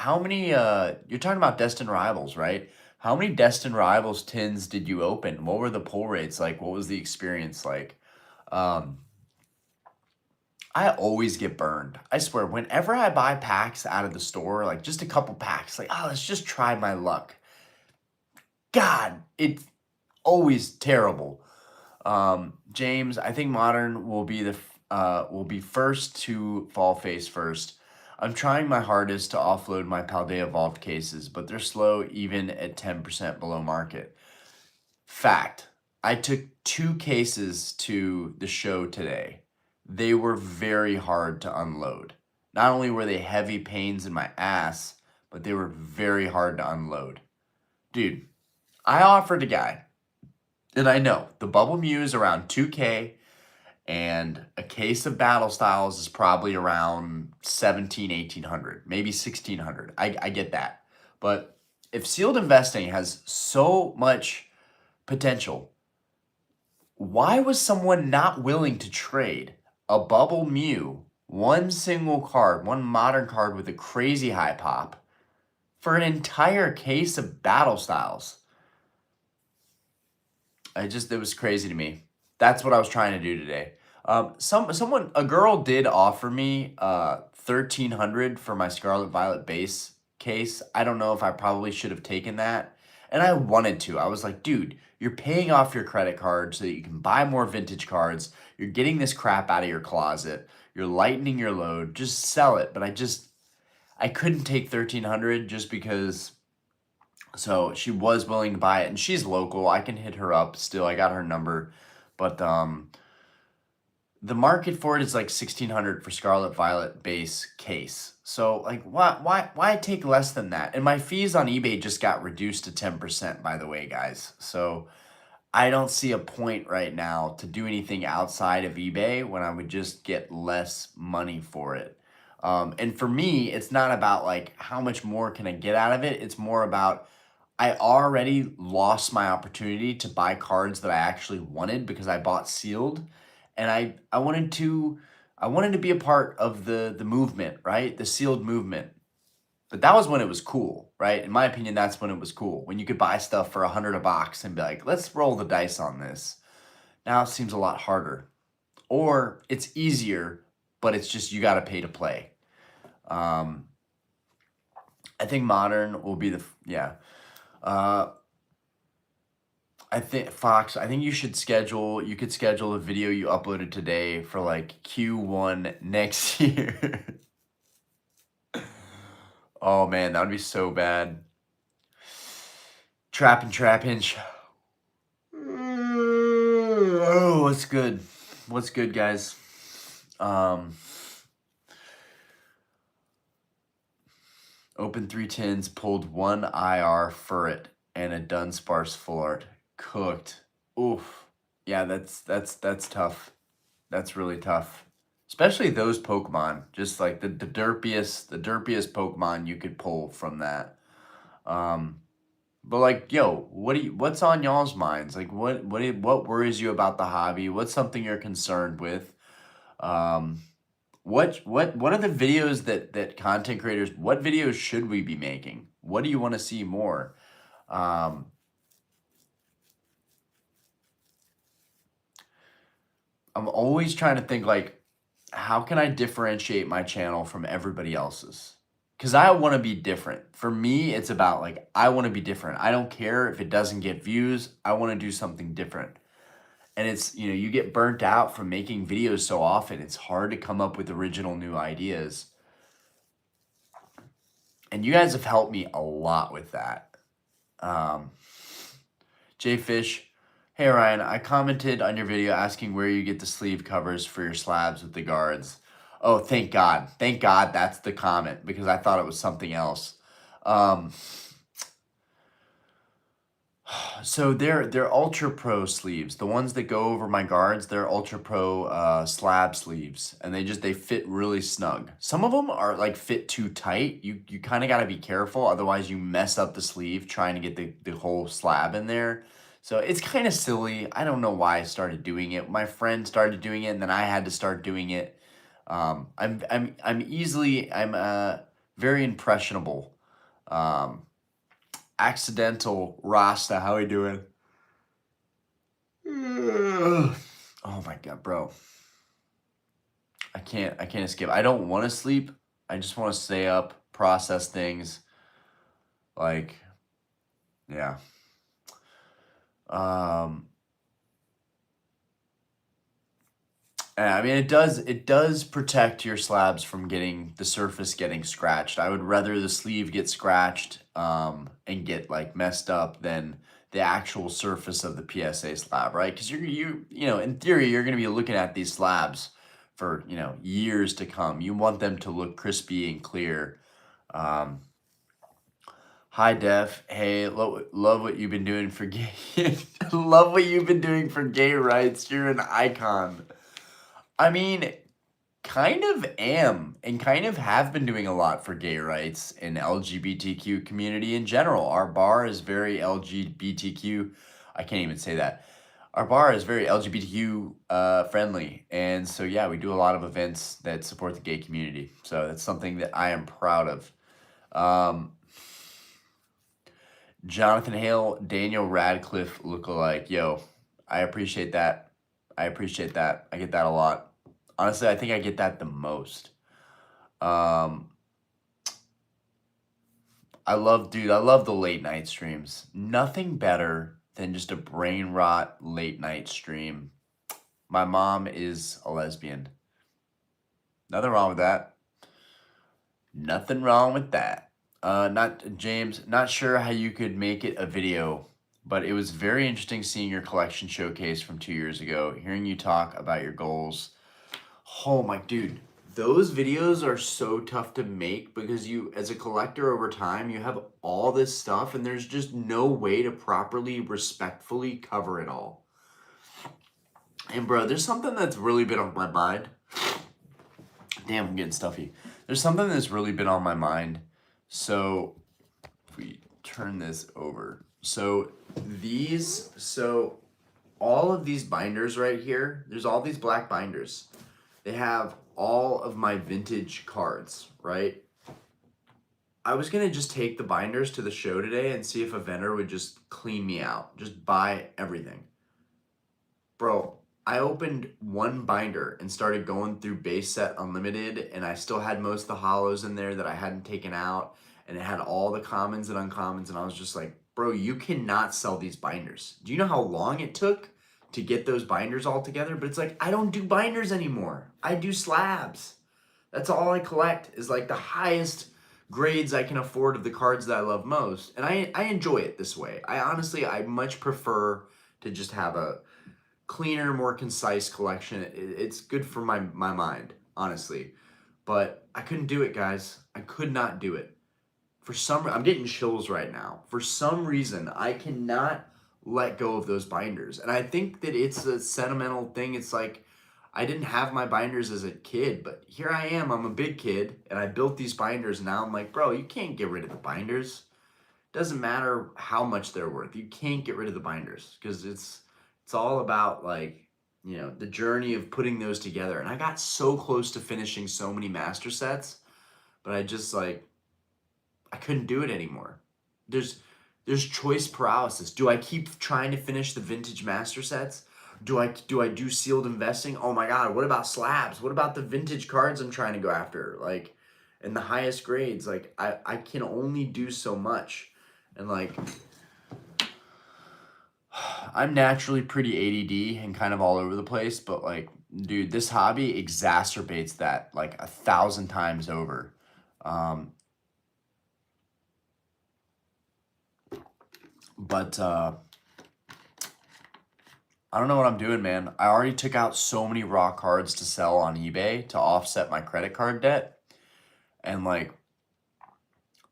you're talking about Destined Rivals, right? How many Destined Rivals tins did you open? What were the pull rates like? What was the experience like? I always get burned. I swear, whenever I buy packs out of the store, like just a couple packs, like, oh, let's just try my luck. God, it's always terrible. James, I think Modern will be first to fall face first. I'm trying my hardest to offload my Paldea Evolved cases, but they're slow even at 10% below market. Fact, I took 2 cases to the show today. They were very hard to unload. Not only were they heavy pains in my ass, but they were very hard to unload. Dude, I offered a guy, and I know the Bubble Mew is around 2K, and a case of Battle Styles is probably around 1,800, maybe 1,600. I get that. But if sealed investing has so much potential, why was someone not willing to trade a Bubble Mew, one single card, one modern card with a crazy high pop, for an entire case of Battle Styles? It was crazy to me. That's what I was trying to do today. A girl did offer me $1,300 for my Scarlet Violet base case. I don't know if I probably should have taken that. And I wanted to. I was like, dude, you're paying off your credit card so that you can buy more vintage cards. You're getting this crap out of your closet. You're lightening your load. Just sell it. But I couldn't take 1,300 just because. So she was willing to buy it, and she's local. I can hit her up still. I got her number, but the market for it is like 1,600 for Scarlet Violet base case. So like, why take less than that? And my fees on eBay just got reduced to 10%, by the way, guys. So I don't see a point right now to do anything outside of eBay when I would just get less money for it. And for me, it's not about like how much more can I get out of it. It's more about I already lost my opportunity to buy cards that I actually wanted because I bought sealed, and I wanted to be a part of the movement, right? The sealed movement. But that was when it was cool, right? In my opinion, that's when it was cool. When you could buy stuff for 100 a box and be like, let's roll the dice on this. Now it seems a lot harder. Or it's easier, but it's just you got to pay to play. I think modern will be yeah. I think Fox, I think you could schedule a video you uploaded today for like Q1 next year. Oh man, that would be so bad. Trap and Trap Inch. Oh, what's good? What's good, guys? Opened 3 tins, pulled 1 IR Furret and a Dunsparce Full Art. Cooked. Oof. Yeah, that's tough. That's really tough. Especially those Pokemon. Just like the derpiest Pokemon you could pull from that. But like, yo, what's on y'all's minds? Like what worries you about the hobby? What's something you're concerned with? What are the videos that content creators, what videos should we be making? What do you want to see more? I'm always trying to think like, how can I differentiate my channel from everybody else's? Because I want to be different. For me, it's about like, I want to be different. I don't care if it doesn't get views. I want to do something different. And it's, you get burnt out from making videos so often. It's hard to come up with original new ideas. And you guys have helped me a lot with that. Jay Fish, hey Ryan, I commented on your video asking where you get the sleeve covers for your slabs with the guards. Oh, thank God. Thank God that's the comment, because I thought it was something else. So they're Ultra Pro sleeves. The ones that go over my guards, they're Ultra Pro slab sleeves, and they fit really snug. Some of them are like fit too tight. You kind of got to be careful, otherwise you mess up the sleeve trying to get the whole slab in there. So it's kind of silly. I don't know why I started doing it. My friend started doing it, and then I had to start doing it. I'm very impressionable. Accidental Rasta, how we doing? Oh my God, bro. I can't escape. I don't want to sleep. I just want to stay up, process things. Like, yeah. I mean, it does protect your slabs from getting the surface getting scratched. I would rather the sleeve get scratched and get like messed up than the actual surface of the PSA slab, right? Because in theory, you're going to be looking at these slabs for years to come. You want them to look crispy and clear. Hi Def, hey, love what you've been doing for gay. Love what you've been doing for gay rights. You're an icon. I mean, kind of am and kind of have been doing a lot for gay rights and LGBTQ community in general. Our bar is very LGBTQ. I can't even say that. Our bar is very LGBTQ friendly. And so, yeah, we do a lot of events that support the gay community. So that's something that I am proud of. Jonathan Hale, Daniel Radcliffe lookalike. Yo, I appreciate that. I get that a lot. Honestly, I think I get that the most. I love the late night streams. Nothing better than just a brain rot late night stream. My mom is a lesbian. Nothing wrong with that. Nothing wrong with that. Not James, not sure how you could make it a video, but it was very interesting seeing your collection showcase from 2 years ago, hearing you talk about your goals. Oh my dude, those videos are so tough to make because you, as a collector over time, you have all this stuff and there's just no way to properly, respectfully cover it all. And bro, there's something that's really been on my mind. Damn, I'm getting stuffy. There's something that's really been on my mind. So if we turn this over. So all of these binders right here, there's all these black binders. They have all of my vintage cards, right? I was gonna just take the binders to the show today and see if a vendor would just clean me out, just buy everything. Bro, I opened one binder and started going through base set unlimited, and I still had most of the hollows in there that I hadn't taken out, and it had all the commons and uncommons, and I was just like, bro, you cannot sell these binders. Do you know how long it took to get those binders all together? But it's like, I don't do binders anymore. I do slabs. That's all I collect is like the highest grades I can afford of the cards that I love most. And I enjoy it this way. I much prefer to just have a cleaner, more concise collection. It's good for my mind, honestly. But I couldn't do it, guys. I could not do it. I'm getting chills right now. For some reason, I cannot let go of those binders. And I think that it's a sentimental thing. It's like, I didn't have my binders as a kid, but here I am. I'm a big kid, and I built these binders. And now I'm like, bro, you can't get rid of the binders. Doesn't matter how much they're worth. You can't get rid of the binders because it's all about like, the journey of putting those together. And I got so close to finishing so many master sets, but I just like, I couldn't do it anymore. There's choice paralysis. Do I keep trying to finish the vintage master sets? Do I do sealed investing? Oh my god, what about slabs? What about the vintage cards I'm trying to go after? Like, in the highest grades, like I can only do so much. And like, I'm naturally pretty ADD and kind of all over the place, but like, dude, this hobby exacerbates that like 1,000 times over. But I don't know what I'm doing, man. I already took out so many raw cards to sell on eBay to offset my credit card debt. And like,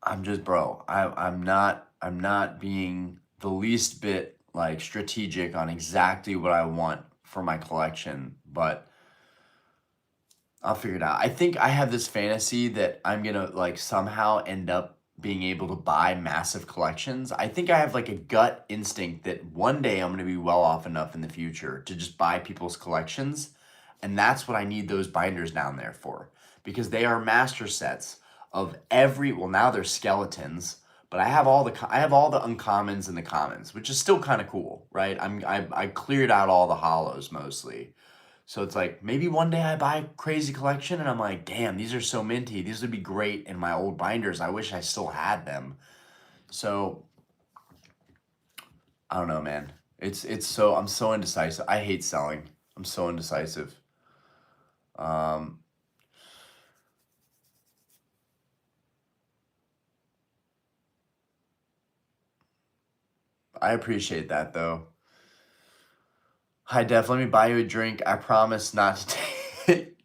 I'm just, bro, I'm not being the least bit like strategic on exactly what I want for my collection, but I'll figure it out. I think I have this fantasy that I'm gonna like somehow end up being able to buy massive collections. I think I have like a gut instinct that one day I'm gonna be well off enough in the future to just buy people's collections. And that's what I need those binders down there for. Because they are master sets of well, now they're skeletons, but I have all the uncommons and the commons, which is still kind of cool, right? I cleared out all the hollows mostly. So it's like, maybe one day I buy a crazy collection and I'm like, damn, these are so minty. These would be great in my old binders. I wish I still had them. So, I don't know, man. I'm so indecisive. I hate selling. I'm so indecisive. I appreciate that though. Hi, Def. Let me buy you a drink. I promise not to take.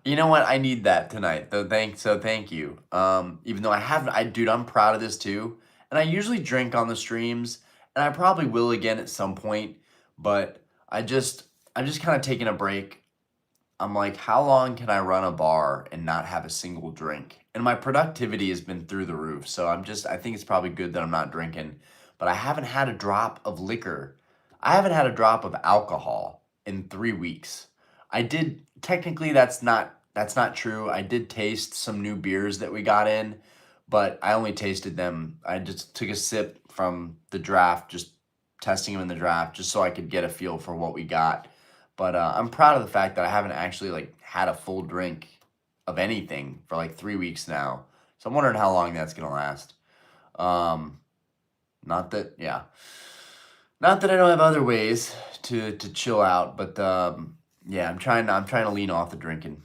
You know what? I need that tonight. Though. Thank you. Even though I haven't, dude, I'm proud of this too. And I usually drink on the streams, and I probably will again at some point. But I'm just kind of taking a break. I'm like, how long can I run a bar and not have a single drink? And my productivity has been through the roof. So I think it's probably good that I'm not drinking. But I haven't had a drop of liquor. I haven't had a drop of alcohol in 3 weeks. Technically that's not true. I did taste some new beers that we got in, but I only tasted them. I just took a sip from the draft, just testing them in the draft, just so I could get a feel for what we got. But I'm proud of the fact that I haven't actually like had a full drink of anything for like 3 weeks now. So I'm wondering how long that's gonna last. Not that I don't have other ways to chill out, but yeah, I'm trying to lean off the drinking.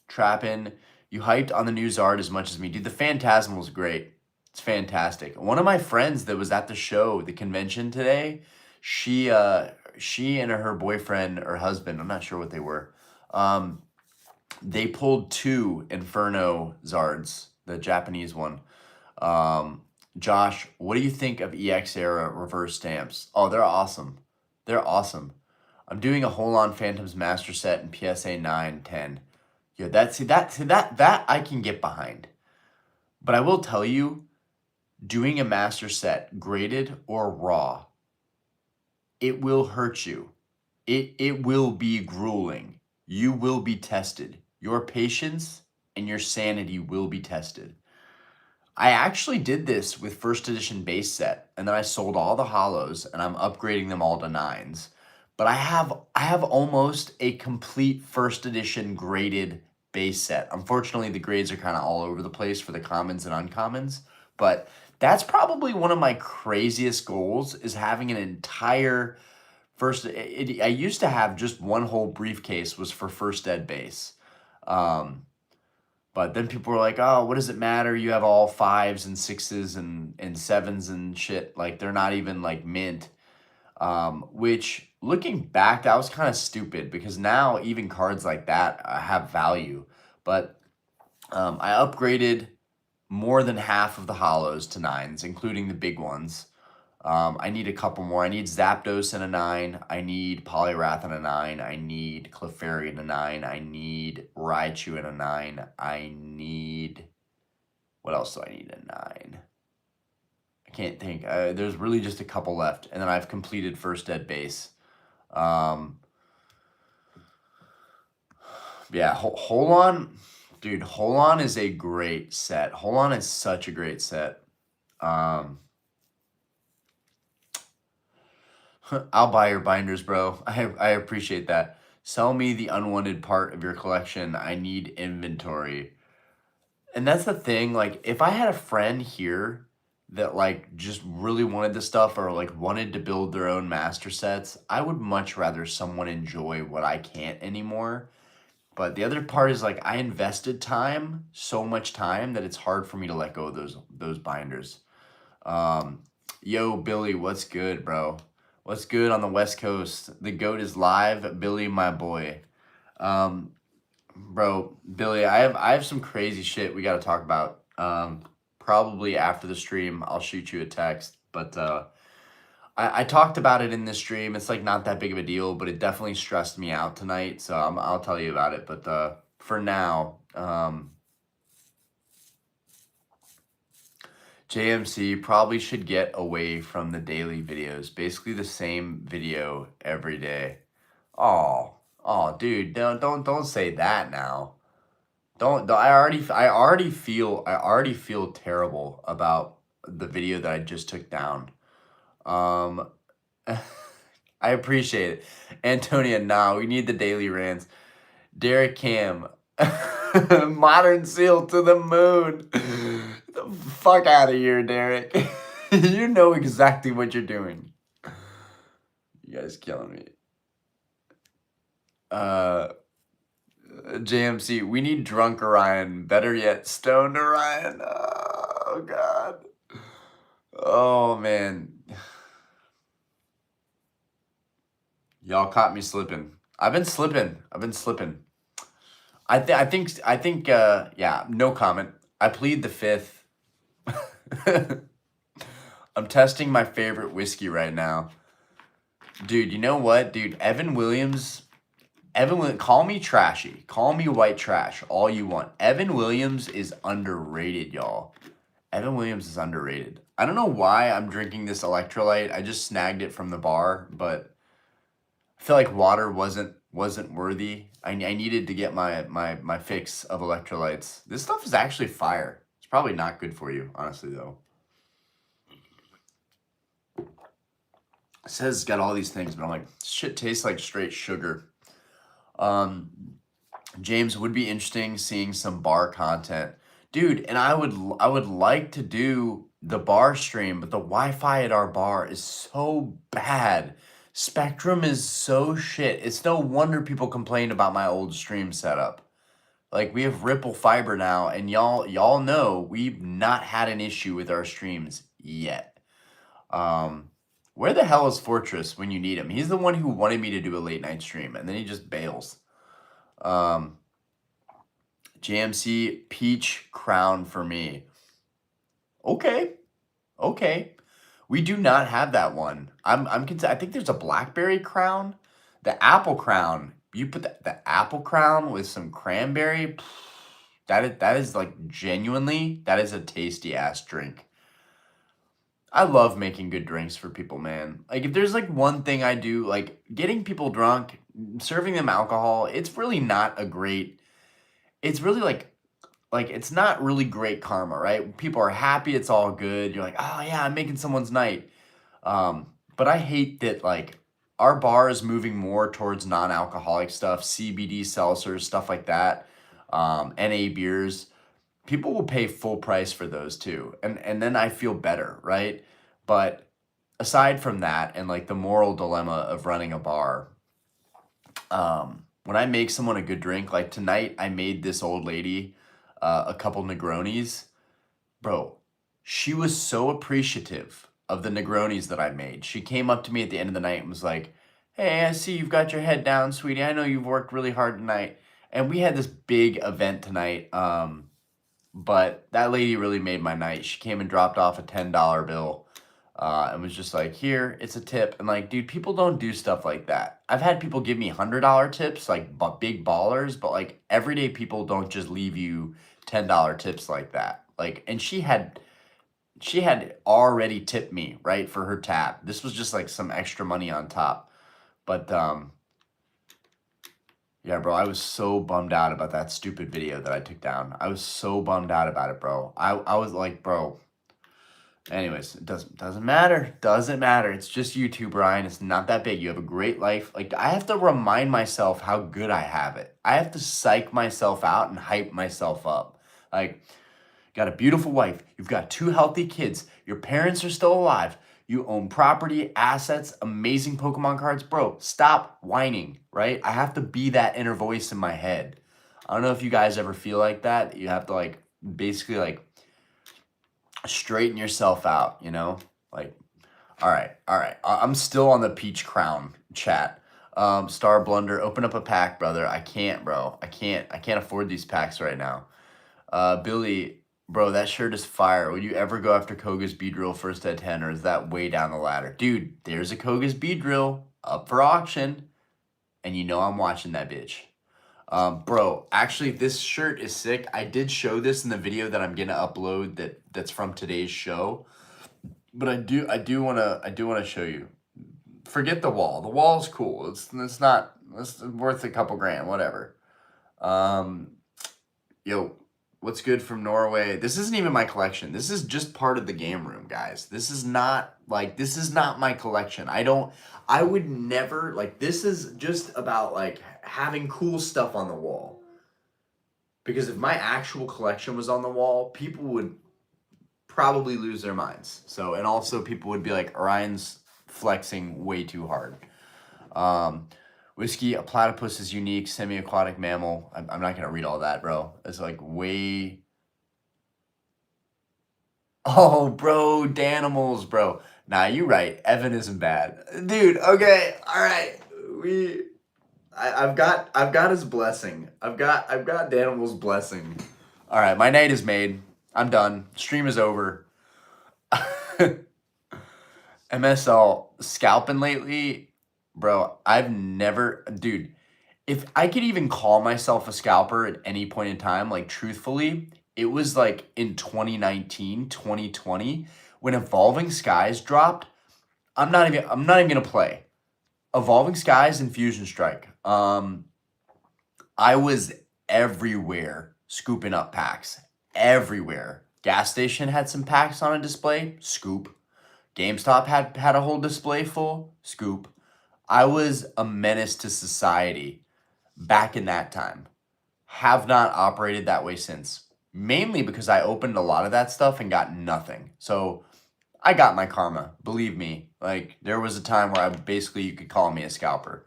Trapping, You hyped on the new Zard as much as me. Dude, the Phantasmal's great. It's fantastic. One of my friends that was at the show, the convention today, she and her boyfriend or husband, I'm not sure what they were, they pulled 2 Inferno Zards, the Japanese one. Josh, what do you think of EX era reverse stamps? Oh, they're awesome. They're awesome. I'm doing a Hold On Phantoms Master Set in PSA 9, 10. Yeah, that I can get behind. But I will tell you, doing a master set, graded or raw, it will hurt you. It will be grueling. You will be tested. Your patience and your sanity will be tested. I actually did this with first edition base set, and then I sold all the hollows, and I'm upgrading them all to 9s. But I have almost a complete first edition graded base set. Unfortunately, the grades are kind of all over the place for the commons and uncommons, but that's probably one of my craziest goals, is having an entire I used to have just one whole briefcase was for first ed base. But then people were like, oh, what does it matter? You have all 5s and 6s and 7s and shit. Like, they're not even like mint. Which, looking back, that was kind of stupid, because now even cards like that have value. But I upgraded more than half of the hollows to 9s, including the big ones. I need a couple more. I need Zapdos in a 9. I need Poliwrath in a 9. I need Clefairy in a 9. I need Raichu in a 9. I need... What else do I need in a 9? I can't think. There's really just a couple left. And then I've completed first ed base. Yeah, Hold On. Dude, Hold On is a great set. Hold On is such a great set. I'll buy your binders, bro. I appreciate that. Sell me the unwanted part of your collection. I need inventory. And that's the thing, like, if I had a friend here that, like, just really wanted the stuff, or, like, wanted to build their own master sets, I would much rather someone enjoy what I can't anymore. But the other part is, like, I invested time, so much time, that it's hard for me to let go of those binders. Yo, Billy, what's good, bro? What's good on the West Coast? The GOAT is live. Billy, my boy. Bro, Billy, I have some crazy shit we got to talk about. Probably after the stream, I'll shoot you a text. But I talked about it in this stream. It's like not that big of a deal, but it definitely stressed me out tonight. So I'll tell you about it. But for now, JMC probably should get away from the daily videos. Basically the same video every day. Oh, dude, don't say that now. Don't I already feel terrible about the video that I just took down. I appreciate it. Antonia, nah, we need the daily rants. Derek Cam. Modern Seal to the moon. The fuck out of here, Derek. You know exactly what you're doing. You guys killing me. JMC, we need drunk Orion. Better yet, stoned Orion. Oh, God. Oh, man. Y'all caught me slipping. I've been slipping. I think, yeah, no comment. I plead the fifth. I'm testing my favorite whiskey right now. Dude, you know what? Dude, Evan Williams, call me trashy. Call me white trash, all you want. Evan Williams is underrated, y'all. Evan Williams is underrated. I don't know why I'm drinking this electrolyte. I just snagged it from the bar, but I feel like water wasn't worthy. I needed to get my fix of electrolytes. This stuff is actually fire. It's probably not good for you, honestly, though. It says it's got all these things, but I'm like, shit tastes like straight sugar. James, would be interesting seeing some bar content. Dude, and I would like to do the bar stream, but the Wi-Fi at our bar is so bad. Spectrum is so shit. It's no wonder people complain about my old stream setup. Like, we have Ripple Fiber now, and y'all know we've not had an issue with our streams yet. Where the hell is Fortress when you need him? He's the one who wanted me to do a late night stream, and then he just bails. JMC Peach Crown for me. Okay. We do not have that one. I think there's a blackberry crown. The apple crown. You put the apple crown with some cranberry. That is like genuinely, that is a tasty ass drink. I love making good drinks for people, man. Like, if there's like one thing I do, like getting people drunk, serving them alcohol, it's really not a great, it's really like it's not really great karma, right? People are happy, it's all good. You're like, oh yeah, I'm making someone's night. But I hate that like our bar is moving more towards non-alcoholic stuff, CBD seltzers, stuff like that, NA beers. People will pay full price for those too. And then I feel better, right? But aside from that and like the moral dilemma of running a bar, when I make someone a good drink, like tonight I made this old lady a couple Negronis. Bro, she was so appreciative of the Negronis that I made. She came up to me at the end of the night and was like, hey, I see you've got your head down, sweetie. I know you've worked really hard tonight. And we had this big event tonight. But that lady really made my night. She came and dropped off a $10 bill and was just like, here, it's a tip. And like, dude, people don't do stuff like that. I've had people give me $100 tips, like big ballers, but like everyday people don't just leave you $10 tips like that. Like, and she had already tipped me, right, for her tab. This was just like some extra money on top. But yeah, bro, I was so bummed out about that stupid video that I took down. I was so bummed out about it, bro. I was like, bro. Anyways, it doesn't matter. Doesn't matter. It's just YouTube, Ryan. It's not that big. You have a great life. Like, I have to remind myself how good I have it. I have to psych myself out and hype myself up. Like, got a beautiful wife. You've got 2 healthy kids. Your parents are still alive. You own property, assets, amazing Pokemon cards. Bro, stop whining, right? I have to be that inner voice in my head. I don't know if you guys ever feel like that. You have to like basically like straighten yourself out, you know? Like, all right. I'm still on the Peach Crown chat. Star Blunder, open up a pack, brother. I can't, bro. I can't afford these packs right now. Billy, bro, that shirt is fire. Would you ever go after Koga's Beedrill first at 10, or is that way down the ladder? Dude, there's a Koga's Beedrill up for auction, and you know I'm watching that bitch. Bro, actually, this shirt is sick. I did show this in the video that I'm gonna upload that's from today's show, but I do wanna show you. Forget the wall. The wall is cool. It's worth a couple grand, whatever. Yo. What's good from Norway? This isn't even my collection. This is just part of the game room, guys. This is not my collection. I would never, like, this is just about like having cool stuff on the wall. Because if my actual collection was on the wall, people would probably lose their minds. So, and also people would be like, Orion's flexing way too hard. Whiskey, a platypus is unique, semi-aquatic mammal. I'm not going to read all that, bro. It's like way... Oh, bro, Danimals, bro. Nah, you right. Evan isn't bad. Dude, okay, all right. I've got his blessing. I've got Danimal's blessing. All right, my night is made. I'm done. Stream is over. MSL, scalping lately... Bro, I've never, dude, if I could even call myself a scalper at any point in time, like truthfully, it was like in 2019, 2020, when Evolving Skies dropped. I'm not even gonna play. Evolving Skies and Fusion Strike. I was everywhere scooping up packs. Everywhere. Gas station had some packs on a display, scoop. GameStop had a whole display full, scoop. I was a menace to society back in that time. Have not operated that way since. Mainly because I opened a lot of that stuff and got nothing. So I got my karma, believe me. Like, there was a time where you could call me a scalper.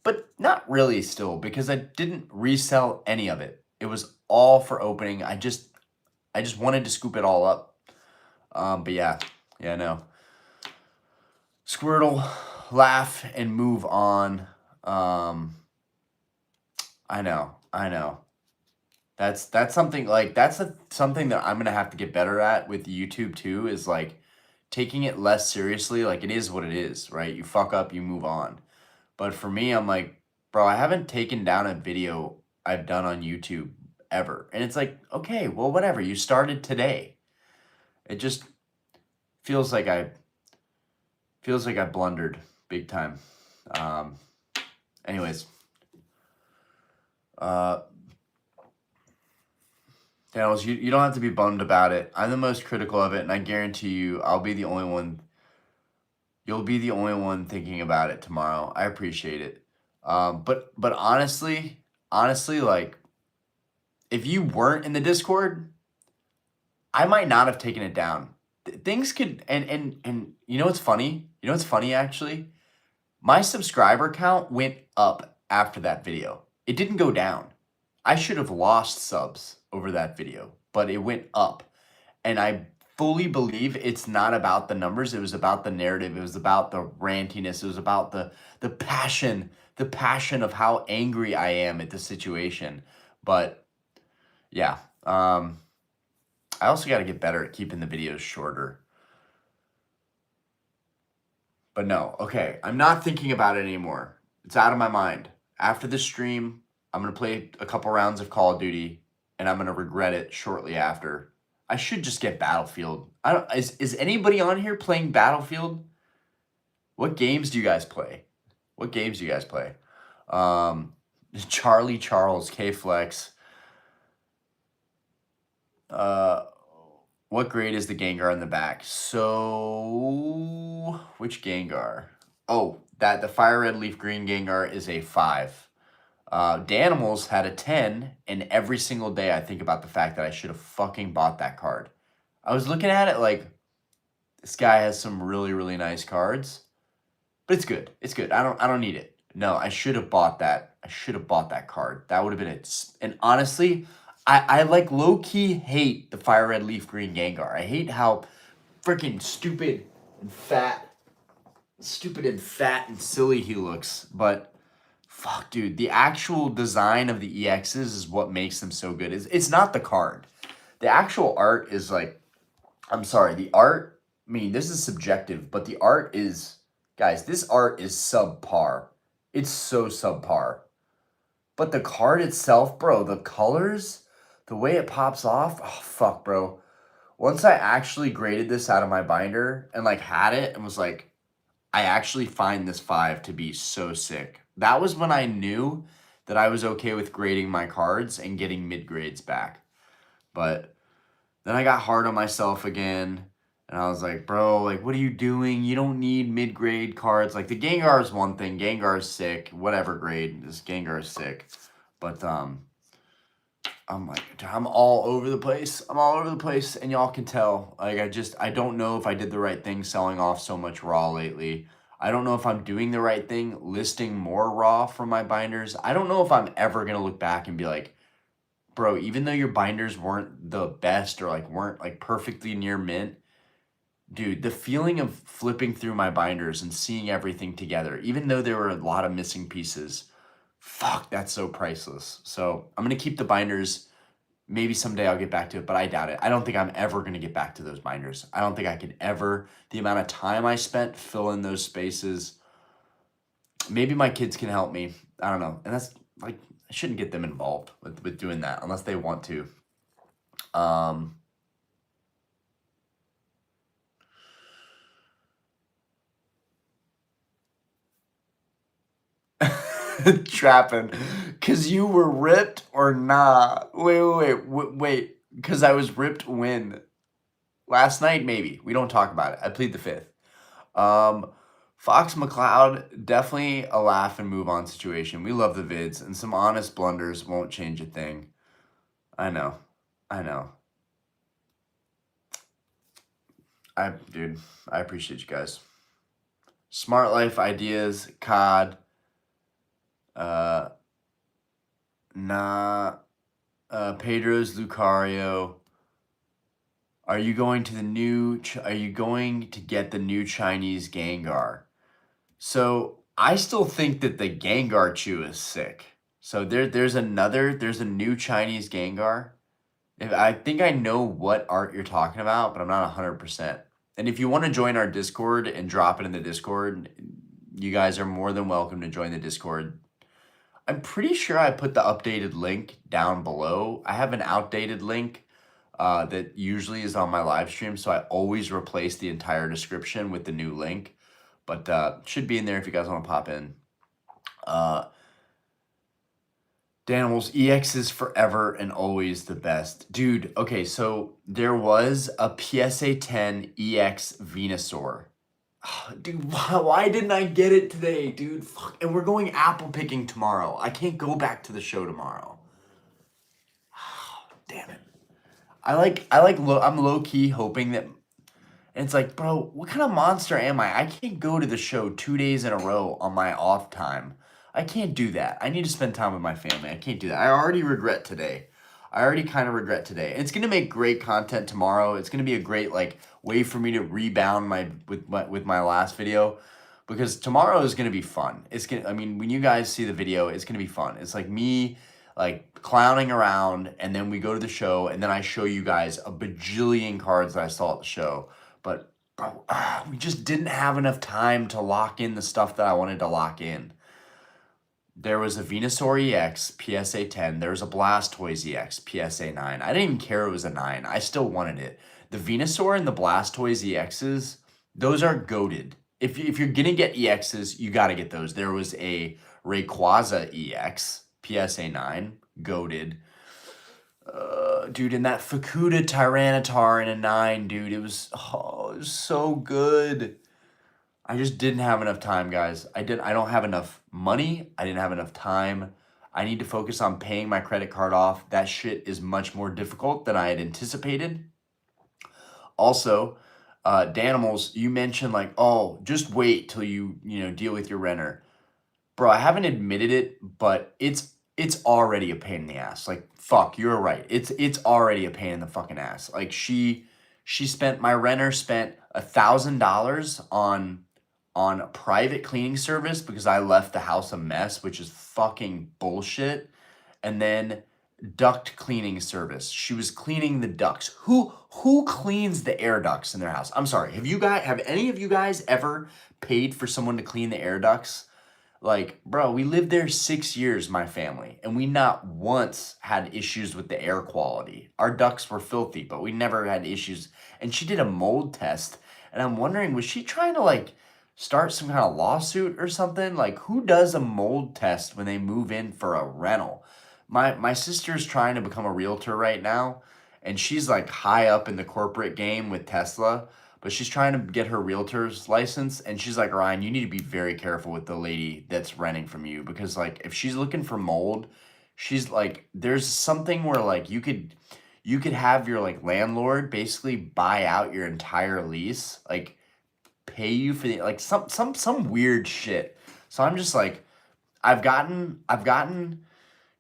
But not really still, because I didn't resell any of it. It was all for opening. I just wanted to scoop it all up. But yeah, no. Squirtle, laugh and move on. I know. That's something like something that I'm gonna have to get better at with YouTube too, is like taking it less seriously. Like, it is what it is, right? You fuck up, you move on. But for me, I'm like, bro, I haven't taken down a video I've done on YouTube ever. And it's like, okay, well, whatever. You started today. It just feels like I blundered big time. Anyways, Daniels, you don't have to be bummed about it. I'm the most critical of it, and I guarantee you, I'll be the only one. You'll be the only one thinking about it tomorrow. I appreciate it. But honestly, like, if you weren't in the Discord, I might not have taken it down. Things could, and you know what's funny? You know what's funny, actually? My subscriber count went up after that video. It didn't go down. I should have lost subs over that video, but it went up. And I fully believe it's not about the numbers. It was about the narrative. It was about the rantiness. It was about the passion of how angry I am at the situation. But yeah, I also got to get better at keeping the videos shorter. But no, okay, I'm not thinking about it anymore. It's out of my mind. After this stream, I'm going to play a couple rounds of Call of Duty, and I'm going to regret it shortly after. I should just get Battlefield. Is anybody on here playing Battlefield? What games do you guys play? Charlie Charles, K-Flex. What grade is the Gengar in the back? So, which Gengar? Oh, the Fire Red Leaf Green Gengar is a 5. Danimals had a 10, and every single day I think about the fact that I should have fucking bought that card. I was looking at it like, this guy has some really, really nice cards, but it's good. It's good. I don't need it. No, I should have bought that. I should have bought that card. That would have been it. And honestly, I like low-key hate the Fire Red Leaf Green Gengar. I hate how freaking stupid and fat and silly he looks. But fuck, dude, the actual design of the EXs is what makes them so good. It's not the card. The actual art is like, I'm sorry, the art, I mean, this is subjective, but the art is, guys, this art is subpar. It's so subpar. But the card itself, bro, the colors, the way it pops off, oh, fuck, bro. Once I actually graded this out of my binder and, like, had it and was like, I actually find this 5 to be so sick. That was when I knew that I was okay with grading my cards and getting mid-grades back. But then I got hard on myself again, and I was like, bro, like, what are you doing? You don't need mid-grade cards. Like, the Gengar is one thing. Gengar is sick. Whatever grade. This Gengar is sick. But, I'm like, I'm all over the place. And y'all can tell. Like, I don't know if I did the right thing selling off so much raw lately. I don't know if I'm doing the right thing listing more raw from my binders. I don't know if I'm ever going to look back and be like, bro, even though your binders weren't the best or like weren't like perfectly near mint, dude, the feeling of flipping through my binders and seeing everything together, even though there were a lot of missing pieces, fuck, that's so priceless. So I'm going to keep the binders. Maybe someday I'll get back to it, but I doubt it. I don't think I'm ever going to get back to those binders. I don't think I can ever. The amount of time I spent filling those spaces, maybe my kids can help me. I don't know. And that's like, I shouldn't get them involved with doing that unless they want to. Trapping. Because you were ripped or nah? Wait. Because I was ripped when? Last night, maybe. We don't talk about it. I plead the fifth. Fox McCloud, definitely a laugh and move on situation. We love the vids, and some honest blunders won't change a thing. I know. Dude, I appreciate you guys. Smart Life Ideas, COD. Nah. Pedro's Lucario. Are you going to get the new Chinese Gengar? So I still think that the Gengar Chew is sick. So there's a new Chinese Gengar. I think I know what art you're talking about, but I'm not 100%. And if you want to join our Discord and drop it in the Discord, you guys are more than welcome to join the Discord. I'm pretty sure I put the updated link down below. I have an outdated link that usually is on my live stream, so I always replace the entire description with the new link. But should be in there if you guys want to pop in. Danimals, EX is forever and always the best. Dude, okay, so there was a PSA 10 EX Venusaur. Dude, why didn't I get it today, dude? Fuck. And we're going apple picking tomorrow. I can't go back to the show tomorrow. Damn it. I'm low key hoping that, and it's like, bro, what kind of monster am I? I can't go to the show 2 days in a row on my off time. I can't do that. I need to spend time with my family. I can't do that. I already regret today. I already kind of regret today. And it's gonna make great content tomorrow. It's gonna be a great way for me to rebound with my last video, because tomorrow is gonna be fun. When you guys see the video, it's gonna be fun. It's like me clowning around, and then we go to the show, and then I show you guys a bajillion cards that I saw at the show. But bro, we just didn't have enough time to lock in the stuff that I wanted to lock in. There was a Venusaur EX PSA 10. There was a Blastoise EX PSA 9. I didn't even care it was a 9. I still wanted it. The Venusaur and the Blastoise EXs, those are goated. If you're going to get EXs, you got to get those. There was a Rayquaza EX PSA 9. Goated. Dude, and that Fukuda Tyranitar in a 9, dude. It was so good. I just didn't have enough time, guys. I don't have enough money. I didn't have enough time. I need to focus on paying my credit card off. That shit is much more difficult than I had anticipated. Also, Danimals, you mentioned just wait till you deal with your renter. Bro, I haven't admitted it, but it's already a pain in the ass. Fuck, you're right. It's already a pain in the fucking ass. My renter spent $1,000 on a private cleaning service because I left the house a mess, which is fucking bullshit. And then duct cleaning service. She was cleaning the ducts. Who cleans the air ducts in their house? I'm sorry. Have any of you guys ever paid for someone to clean the air ducts? Bro, we lived there 6 years, my family, and we not once had issues with the air quality. Our ducts were filthy, but we never had issues. And she did a mold test, and I'm wondering, was she trying to start some kind of lawsuit or something? Who does a mold test when they move in for a rental? My sister's trying to become a realtor right now, and she's high up in the corporate game with Tesla, but she's trying to get her realtor's license, and she's like, Ryan, you need to be very careful with the lady that's renting from you, because if she's looking for mold, she's there's something where you could have your landlord basically buy out your entire lease, pay you for the some weird shit. So I'm just I've gotten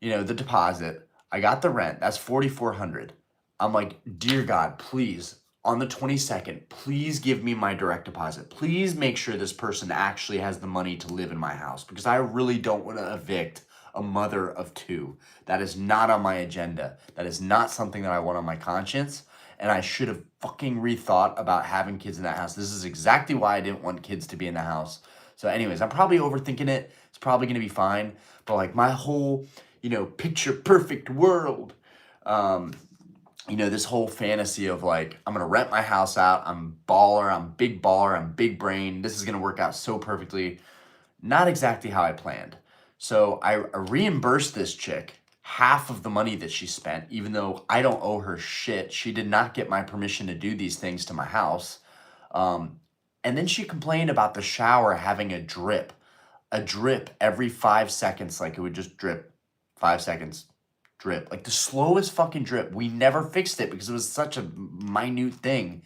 the deposit. I got the rent. That's $4,400. I'm like, dear God, please, on the 22nd, please give me my direct deposit. Please make sure this person actually has the money to live in my house, because I really don't want to evict a mother of 2. That is not on my agenda. That is not something that I want on my conscience. And I should have fucking rethought about having kids in that house. This is exactly why I didn't want kids to be in the house. So anyways, I'm probably overthinking it. It's probably going to be fine. But my whole, picture perfect world, this whole fantasy of I'm going to rent my house out. I'm big baller, I'm big brain. This is going to work out so perfectly. Not exactly how I planned. So I reimbursed this chick half of the money that she spent, even though I don't owe her shit. She did not get my permission to do these things to my house. And then she complained about the shower having a drip every 5 seconds. It would just drip 5 seconds, drip, the slowest fucking drip. We never fixed it because it was such a minute thing.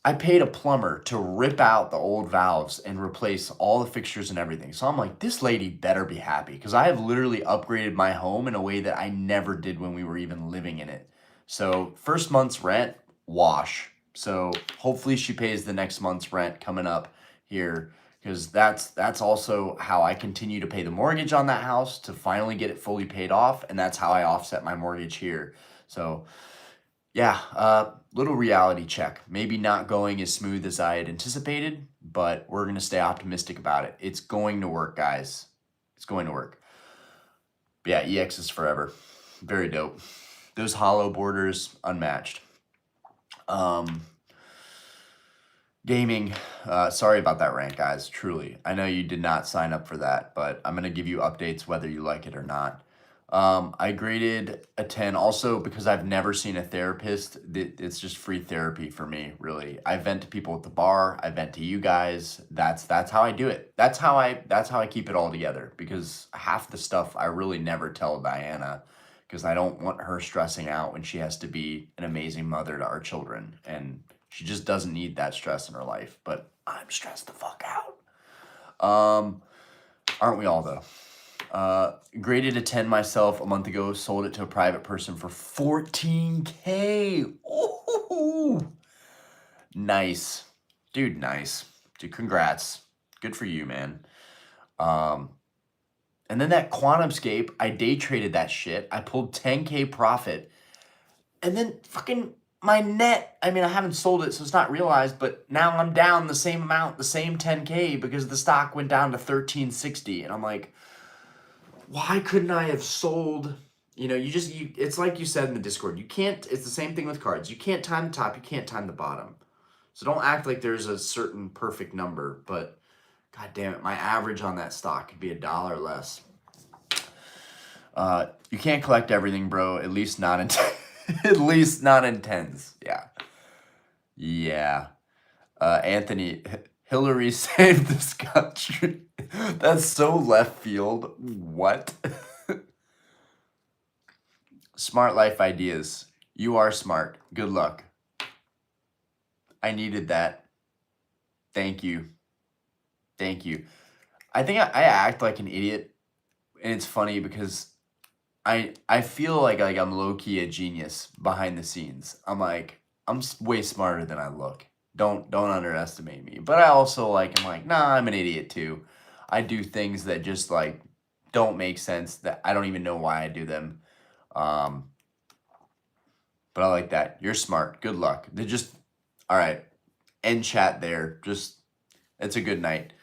I paid a plumber to rip out the old valves and replace all the fixtures and everything. So I'm like, this lady better be happy because I have literally upgraded my home in a way that I never did when we were even living in it. So first month's rent, wash. So hopefully she pays the next month's rent coming up here because that's also how I continue to pay the mortgage on that house to finally get it fully paid off, and that's how I offset my mortgage here. So yeah, little reality check. Maybe not going as smooth as I had anticipated, but we're going to stay optimistic about it. It's going to work, guys. It's going to work. But yeah, EX is forever. Very dope. Those hollow borders, unmatched. Gaming, sorry about that rant, guys, truly. I know you did not sign up for that, but I'm going to give you updates whether you like it or not. I graded a 10 also because I've never seen a therapist. It's just free therapy for me, really. I vent to people at the bar. I vent to you guys. That's how I do it. That's how I keep it all together, because half the stuff I really never tell Diana because I don't want her stressing out when she has to be an amazing mother to our children, and she just doesn't need that stress in her life. But I'm stressed the fuck out. Aren't we all though? Graded a 10 myself a month ago, sold it to a private person for $14K. Ooh, nice. Dude, nice. Dude, congrats. Good for you, man. And then that QuantumScape, I day traded that shit. I pulled 10K profit. And then fucking my net, I mean, I haven't sold it, so it's not realized, but now I'm down the same amount, the same 10K, because the stock went down to 1360. And I'm like, why couldn't I have sold? You know, it's like you said in the Discord, it's the same thing with cards. You can't time the top, you can't time the bottom. So don't act like there's a certain perfect number, but god damn it, my average on that stock could be $1 less. You can't collect everything, bro, at least not in at least not in tens. Yeah. Anthony, Hillary saved this country. That's so left field. What? Smart life ideas. You are smart. Good luck. I needed that. Thank you. Thank you. I think I act like an idiot, and it's funny because I feel like I'm low-key a genius behind the scenes. I'm way smarter than I look. Don't underestimate me. But I also I'm like, nah, I'm an idiot too. I do things that just don't make sense, that I don't even know why I do them. But I like that. You're smart. Good luck. All right. End chat there. It's a good night.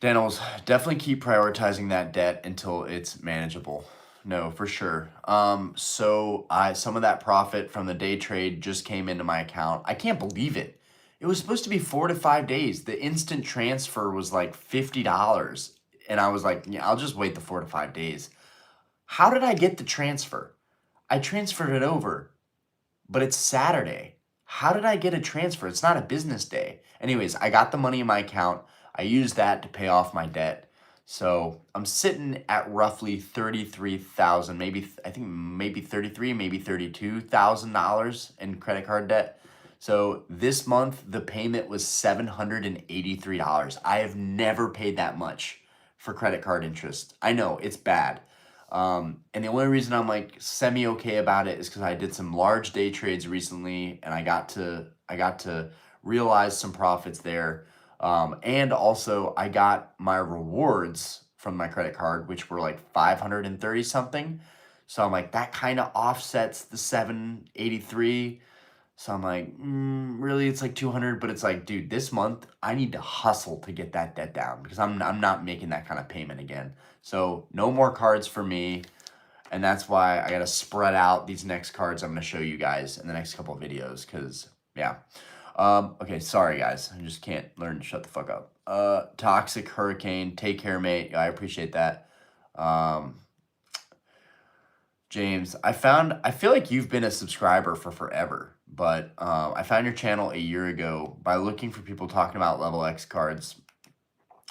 Daniels, definitely keep prioritizing that debt until it's manageable. No, for sure. So some of that profit from the day trade just came into my account. I can't believe it. It was supposed to be 4 to 5 days. The instant transfer was like $50. And I was like, yeah, I'll just wait the 4 to 5 days. How did I get the transfer? I transferred it over, but it's Saturday. How did I get a transfer? It's not a business day. Anyways, I got the money in my account. I used that to pay off my debt. So I'm sitting at roughly 33,000, maybe 33, maybe $32,000 in credit card debt. So this month the payment was $783. I have never paid that much for credit card interest. I know it's bad. And the only reason I'm semi-okay about it is because I did some large day trades recently, and I got to realize some profits there. And also I got my rewards from my credit card, which were like 530 something. So I'm like, that kind of offsets the 783. So I'm like, really, it's like 200, but it's like, dude, this month I need to hustle to get that debt down because I'm not making that kind of payment again. So no more cards for me. And that's why I got to spread out these next cards I'm going to show you guys in the next couple of videos. Cause yeah. Okay. Sorry guys. I just can't learn to shut the fuck up. Toxic Hurricane. Take care, mate. I appreciate that. James, I feel like you've been a subscriber for forever, but I found your channel a year ago by looking for people talking about level X cards.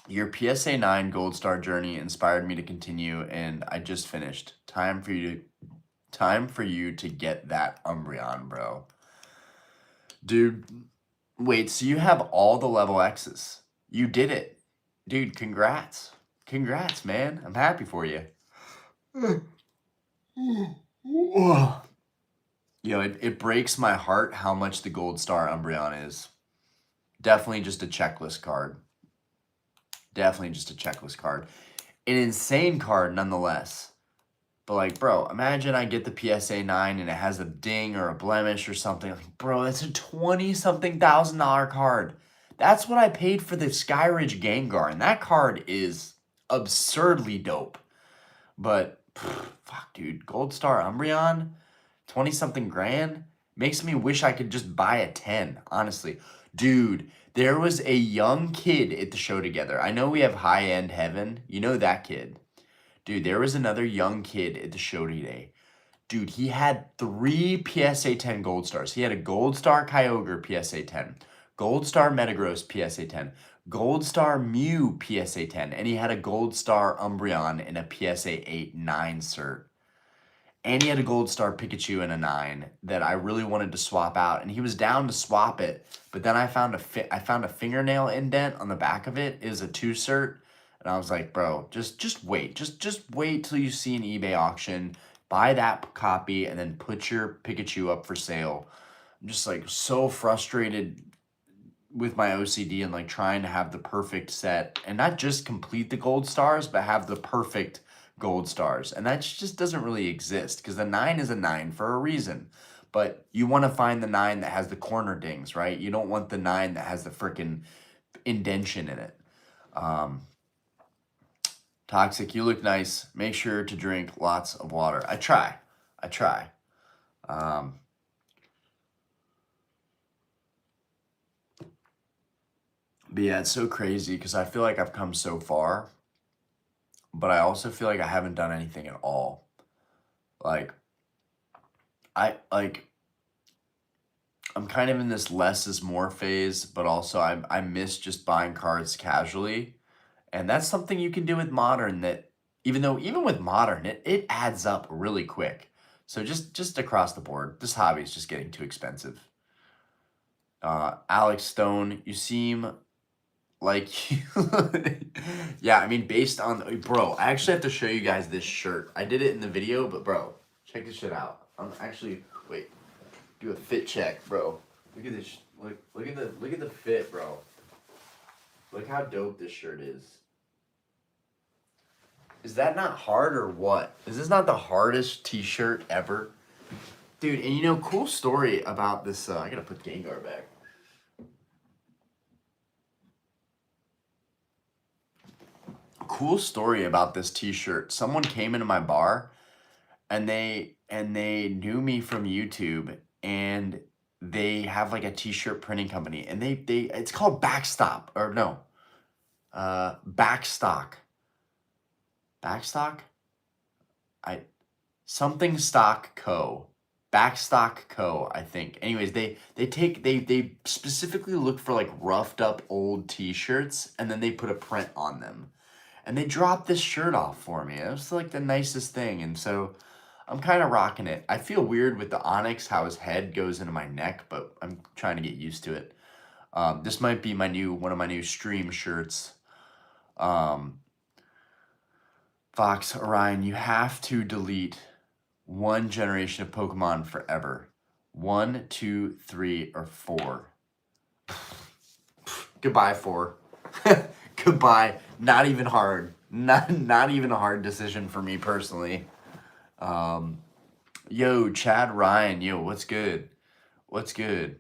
Your PSA 9 Gold Star journey inspired me to continue, and I just finished. Time for you to get that Umbreon, bro. Dude, wait, so you have all the level X's. You did it. Dude, congrats. Congrats, man. I'm happy for you. Yo, it breaks my heart how much the Gold Star Umbreon is. Definitely just a checklist card. Definitely just a checklist card. An insane card nonetheless. But like, bro, imagine I get the PSA 9 and it has a ding or a blemish or something. Like, bro, that's a 20-something thousand dollar card. That's what I paid for the Skyridge Gengar, and that card is absurdly dope. But, fuck, dude, Gold Star Umbreon, 20-something grand, makes me wish I could just buy a 10, honestly. Dude, there was a young kid at the show together. I know we have high-end Heaven. You know that kid. Dude, there was another young kid at the show today. Dude, he had 3 PSA 10 Gold Stars. He had a Gold Star Kyogre PSA 10, Gold Star Metagross PSA 10, Gold Star Mew PSA 10, and he had a Gold Star Umbreon in a PSA 8 9 cert. And he had a Gold Star Pikachu in a 9 that I really wanted to swap out. And he was down to swap it, but then I found a fingernail indent on the back of it. It was a 2 cert. And I was like, bro, just wait. Just wait till you see an eBay auction. Buy that copy and then put your Pikachu up for sale. I'm just like so frustrated with my OCD and like trying to have the perfect set and not just complete the Gold Stars, but have the perfect Gold Stars. And that just doesn't really exist because the 9 is a 9 for a reason. But you want to find the 9 that has the corner dings, right? You don't want the 9 that has the freaking indention in it. Toxic, you look nice. Make sure to drink lots of water. I try. But yeah, it's so crazy because I feel like I've come so far, but I also feel like I haven't done anything at all. Like, I'm kind of in this less is more phase, but also I miss just buying cards casually. And that's something you can do with Modern that even with Modern, it adds up really quick. So just across the board, this hobby is just getting too expensive. Alex Stone, you seem like you yeah, I mean, based on, bro, I actually have to show you guys this shirt. I did it in the video, but bro, check this shit out. I'm actually, wait, do a fit check, bro. Look at this, look at the fit, bro. Look how dope this shirt is. Is that not hard or what? Is this not the hardest t-shirt ever? Dude, and you know, cool story about this, I gotta put Gengar back. Cool story about this t-shirt. Someone came into my bar and they knew me from YouTube and they have like a t-shirt printing company and they it's called Backstop or no. Backstock. Backstock? Something Stock Co. Backstock Co. I think. Anyways, they specifically look for like roughed up old t-shirts and then they put a print on them. And they dropped this shirt off for me. It was like the nicest thing. And so I'm kind of rocking it. I feel weird with the Onyx, how his head goes into my neck, but I'm trying to get used to it. This might be one of my new stream shirts. Fox, Orion, you have to delete one generation of Pokemon forever. 1, 2, 3, or 4. Goodbye, 4. Goodbye. Not even hard. Not even a hard decision for me personally. Yo, Chad Ryan. Yo, what's good? What's good?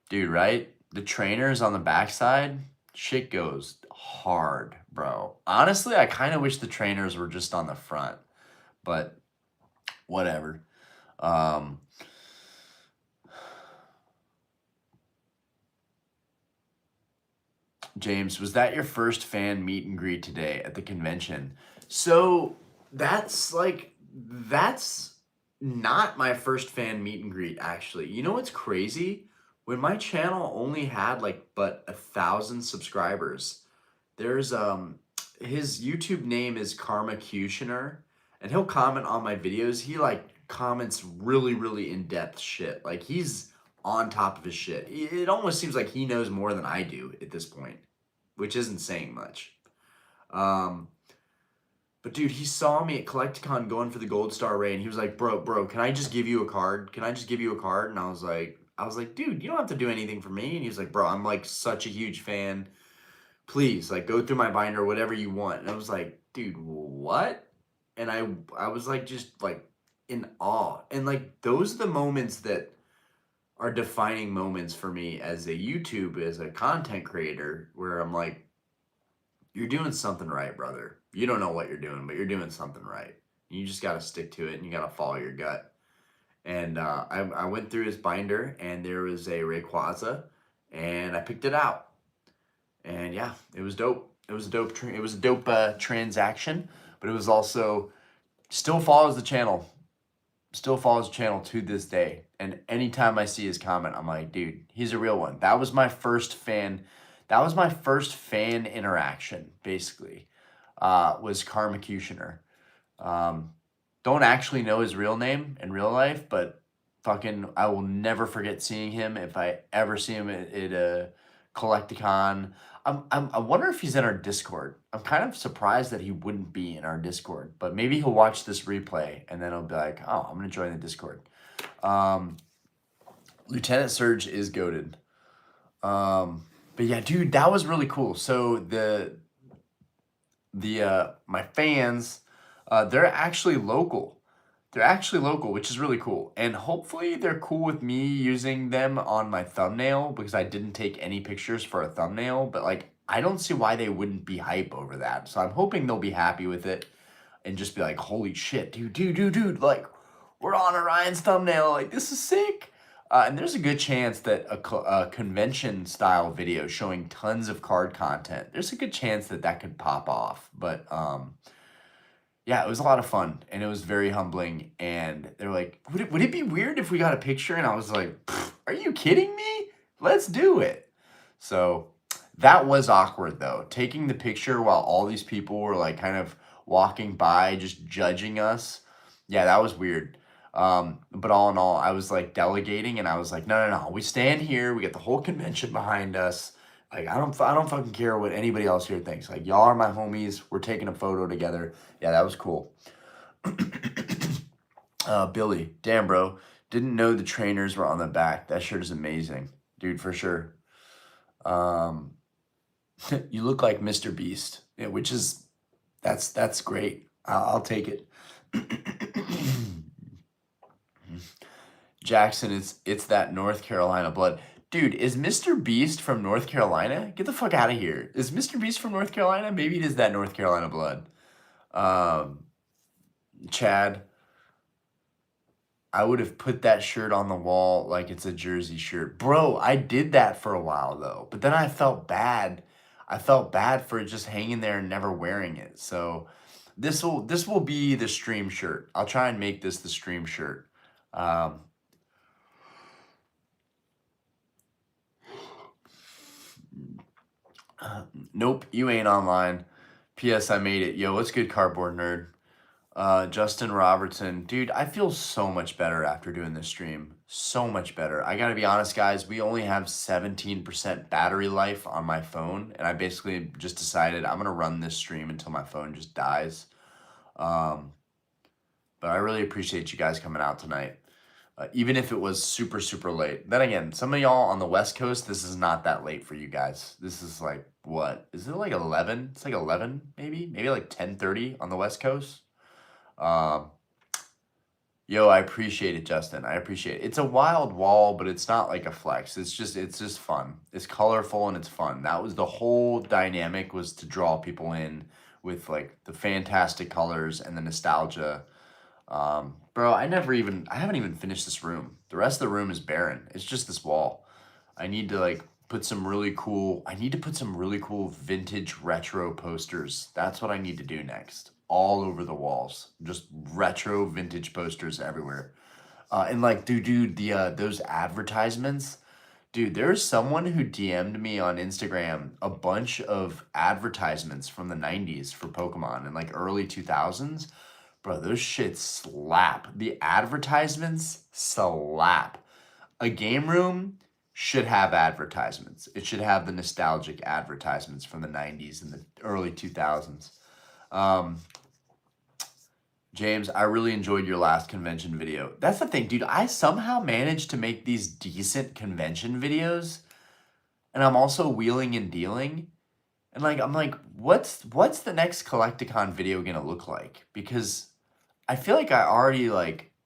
Dude, right? The trainers on the backside, shit goes hard, bro. Honestly, I kind of wish the trainers were just on the front, but whatever. James, was that your first fan meet and greet today at the convention? So that's not my first fan meet and greet, actually. You know what's crazy? When my channel only had but 1,000 subscribers, there's his YouTube name is Karma Cutioner, and he'll comment on my videos. He comments really, really in-depth shit. Like, he's on top of his shit. It almost seems like he knows more than I do at this point, which isn't saying much. But dude, he saw me at Collecticon going for the Gold Star Ray, and he was like, bro, can I just give you a card? Can I just give you a card? And I was like, dude, you don't have to do anything for me. And he was like, bro, I'm like such a huge fan. Please, like, go through my binder, whatever you want. And I was like, dude, what? And I was like, just like in awe. And like, those are the moments that are defining moments for me as a content creator, where I'm like, you're doing something right, brother. You don't know what you're doing, but you're doing something right. You just got to stick to it, and you got to follow your gut. And I went through his binder, and there was a Rayquaza, and I picked it out. And yeah, it was dope. It was a dope transaction, but it was also still follows the channel. Still follows the channel to this day. And anytime I see his comment, I'm like, dude, he's a real one. That was my first fan. That was my first fan interaction, basically, was Karmacutioner. Don't actually know his real name in real life, but fucking, I will never forget seeing him. If I ever see him at a Collecticon, I wonder if he's in our Discord. I'm kind of surprised that he wouldn't be in our Discord, but maybe he'll watch this replay and then he'll be like, oh, I'm going to join the Discord. Lieutenant Surge is goated. But yeah, dude, that was really cool. So my fans, they're actually local. They're actually local, which is really cool. And hopefully they're cool with me using them on my thumbnail, because I didn't take any pictures for a thumbnail. But like, I don't see why they wouldn't be hype over that. So I'm hoping they'll be happy with it and just be like, holy shit, dude, like, we're on Orion's thumbnail. Like, this is sick. And there's a good chance that a convention style video showing tons of card content, there's a good chance that that could pop off. But yeah, it was a lot of fun, and it was very humbling. And they're like, would it be weird if we got a picture? And I was like, are you kidding me? Let's do it. So that was awkward, though. Taking the picture while all these people were like kind of walking by, just judging us. Yeah, that was weird. But all in all, I was like delegating, and I was like, no. We stand here. We get the whole convention behind us. Like, I don't fucking care what anybody else here thinks. Like, y'all are my homies. We're taking a photo together. Yeah, that was cool. Billy, damn, bro. Didn't know the trainers were on the back. That shirt is amazing. Dude, for sure. You look like Mr. Beast, yeah, which is, that's great. I'll take it. Jackson, it's that North Carolina blood. Dude, is Mr. Beast from North Carolina? Get the fuck out of here. Is Mr. Beast from North Carolina? Maybe it is that North Carolina blood. Chad, I would have put that shirt on the wall like it's a Jersey shirt. Bro, I did that for a while, though. But then I felt bad. I felt bad for just hanging there and never wearing it. So this will be the stream shirt. I'll try and make this the stream shirt. Nope, you ain't online. P.S. I made it. Yo, what's good, Cardboard Nerd? Justin Robertson. Dude, I feel so much better after doing this stream. So much better. I gotta be honest, guys. We only have 17% battery life on my phone, and I basically just decided I'm gonna run this stream until my phone just dies. But I really appreciate you guys coming out tonight. Even if it was super, super late. Then again, some of y'all on the West Coast, this is not that late for you guys. This is like, what? Is it like 11? It's like 11, maybe? Maybe like 10:30 on the West Coast. Yo, I appreciate it, Justin. I appreciate it. It's a wild wall, but it's not like a flex. It's just fun. It's colorful and it's fun. That was the whole dynamic, was to draw people in with like the fantastic colors and the nostalgia. Bro, I haven't even finished this room. The rest of the room is barren. It's just this wall. I need to like put some really cool vintage retro posters. That's what I need to do next. All over the walls. Just retro vintage posters everywhere. And like, dude, those advertisements. Dude, there's someone who DM'd me on Instagram a bunch of advertisements from the 90s for Pokemon and like early 2000s. Bro, those shits slap. The advertisements slap. A game room should have advertisements. It should have the nostalgic advertisements from the 90s and the early 2000s. James, I really enjoyed your last convention video. That's the thing, dude. I somehow managed to make these decent convention videos, and I'm also wheeling and dealing. And like, I'm like, what's the next Collecticon video gonna look like? Because I feel like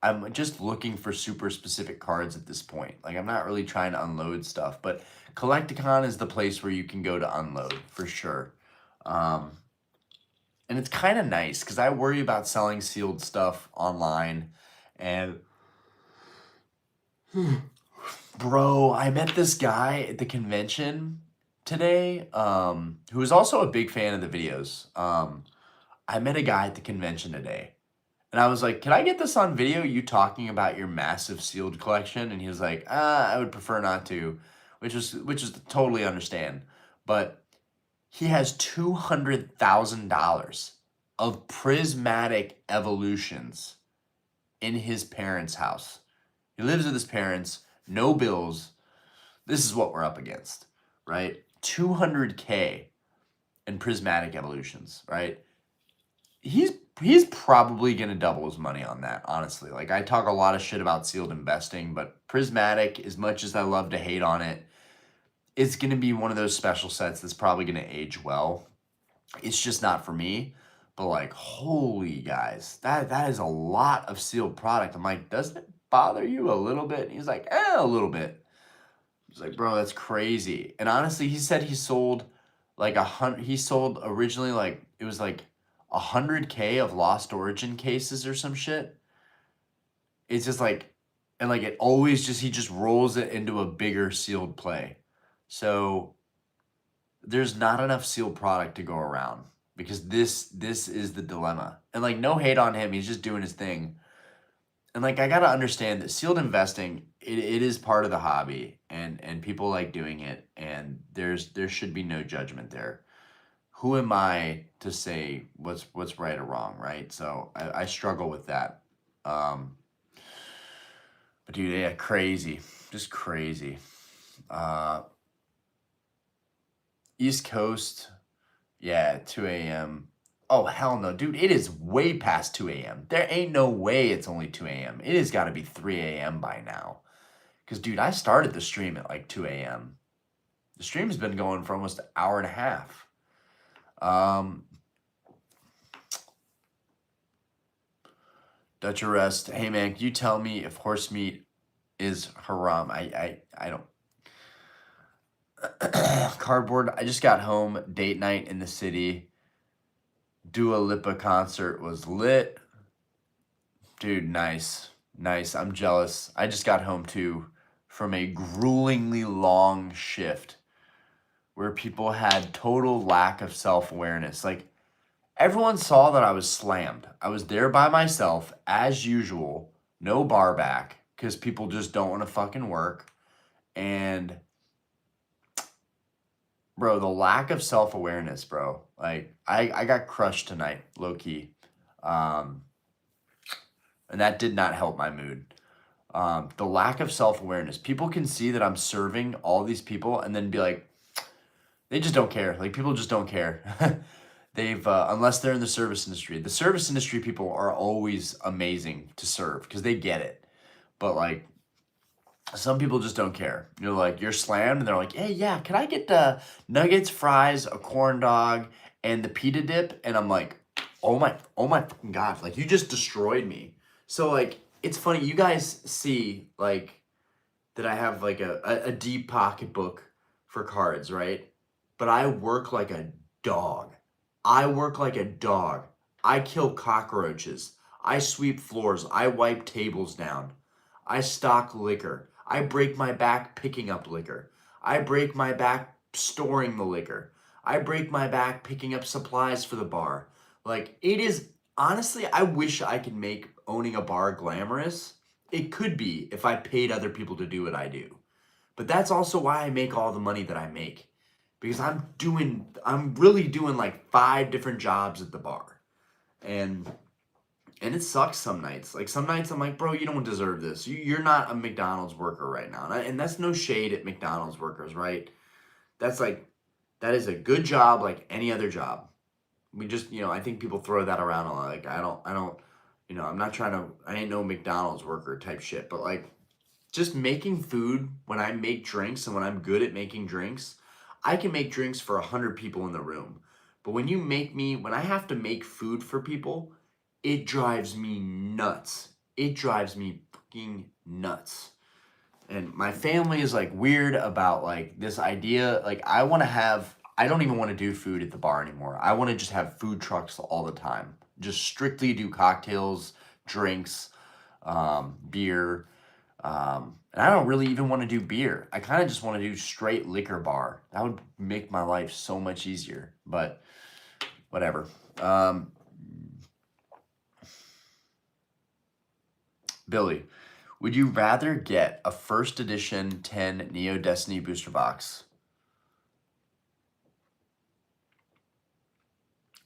I'm just looking for super specific cards at this point. Like, I'm not really trying to unload stuff, but Collecticon is the place where you can go to unload for sure. And it's kind of nice because I worry about selling sealed stuff online. And bro, I met this guy at the convention today, who was also a big fan of the videos. I met a guy at the convention today, and I was like, "Can I get this on video? You talking about your massive sealed collection?" And he was like, I would prefer not to," which is totally understand. But he has $200,000 of prismatic evolutions in his parents' house. He lives with his parents, no bills. This is what we're up against, right? 200K in prismatic evolutions, right? He's probably going to double his money on that, honestly. Like, I talk a lot of shit about sealed investing, but prismatic, as much as I love to hate on it, it's going to be one of those special sets that's probably going to age well. It's just not for me. But like, holy guys, that is a lot of sealed product. I'm like, doesn't it bother you a little bit? And he's like, a little bit. I was like, bro, that's crazy. And honestly, he said he sold like he sold originally like, it was like 100K of Lost Origin cases or some shit. It's just like, and like it always just, he just rolls it into a bigger sealed play. So there's not enough sealed product to go around because this is the dilemma. And like, no hate on him, he's just doing his thing. And like, I gotta understand that sealed investing, it is part of the hobby, and people like doing it, and there should be no judgment there. Who am I to say what's right or wrong, right? So I struggle with that. But dude, yeah, crazy, just crazy. East Coast, yeah, 2 a.m. Oh, hell no, dude, it is way past 2 a.m. There ain't no way it's only 2 a.m. It has got to be 3 a.m. by now. Because, dude, I started the stream at like 2 a.m. The stream's been going for almost an hour and a half. Dutch Arrest, hey man, can you tell me if horse meat is haram? I don't. Cardboard, I just got home, date night in the city. Dua Lipa concert was lit. Dude, nice. Nice. I'm jealous. I just got home too from a gruelingly long shift where people had total lack of self-awareness. Like, everyone saw that I was slammed. I was there by myself, as usual, no bar back, because people just don't want to fucking work. And, bro, the lack of self-awareness, bro. Like, I got crushed tonight, low-key. And that did not help my mood. The lack of self-awareness. People can see that I'm serving all these people and then be like, they just don't care. Like, people just don't care. They've, unless they're in the service industry. The service industry people are always amazing to serve because they get it. But, like, some people just don't care. You're like, you're slammed, and they're like, hey, yeah, can I get the nuggets, fries, a corn dog, and the pita dip? And I'm like, oh my fucking God. Like, you just destroyed me. So, like, it's funny. You guys see, like, that I have, like, a deep pocketbook for cards, right? But I work like a dog. I work like a dog. I kill cockroaches. I sweep floors. I wipe tables down. I stock liquor. I break my back picking up liquor. I break my back storing the liquor. I break my back picking up supplies for the bar. Like, it is, honestly, I wish I could make owning a bar glamorous. It could be if I paid other people to do what I do. But that's also why I make all the money that I make. Because I'm really doing like 5 different jobs at the bar. And And it sucks some nights. Like some nights I'm like, bro, you don't deserve this. You're not a McDonald's worker right now. And that's no shade at McDonald's workers, right? That's like, that is a good job like any other job. We just, I think people throw that around a lot. Like, I don't, I'm not trying to, I ain't no McDonald's worker type shit. But like, just making food, when I make drinks and when I'm good at making drinks, I can make drinks for 100 people in the room. But when I have to make food for people, it drives me nuts. It drives me fucking nuts. And my family is like weird about like this idea. Like I don't even want to do food at the bar anymore. I want to just have food trucks all the time. Just strictly do cocktails, drinks, beer. And I don't really even want to do beer. I kind of just want to do straight liquor bar. That would make my life so much easier, but whatever. Billy, would you rather get a first edition 10 Neo Destiny booster box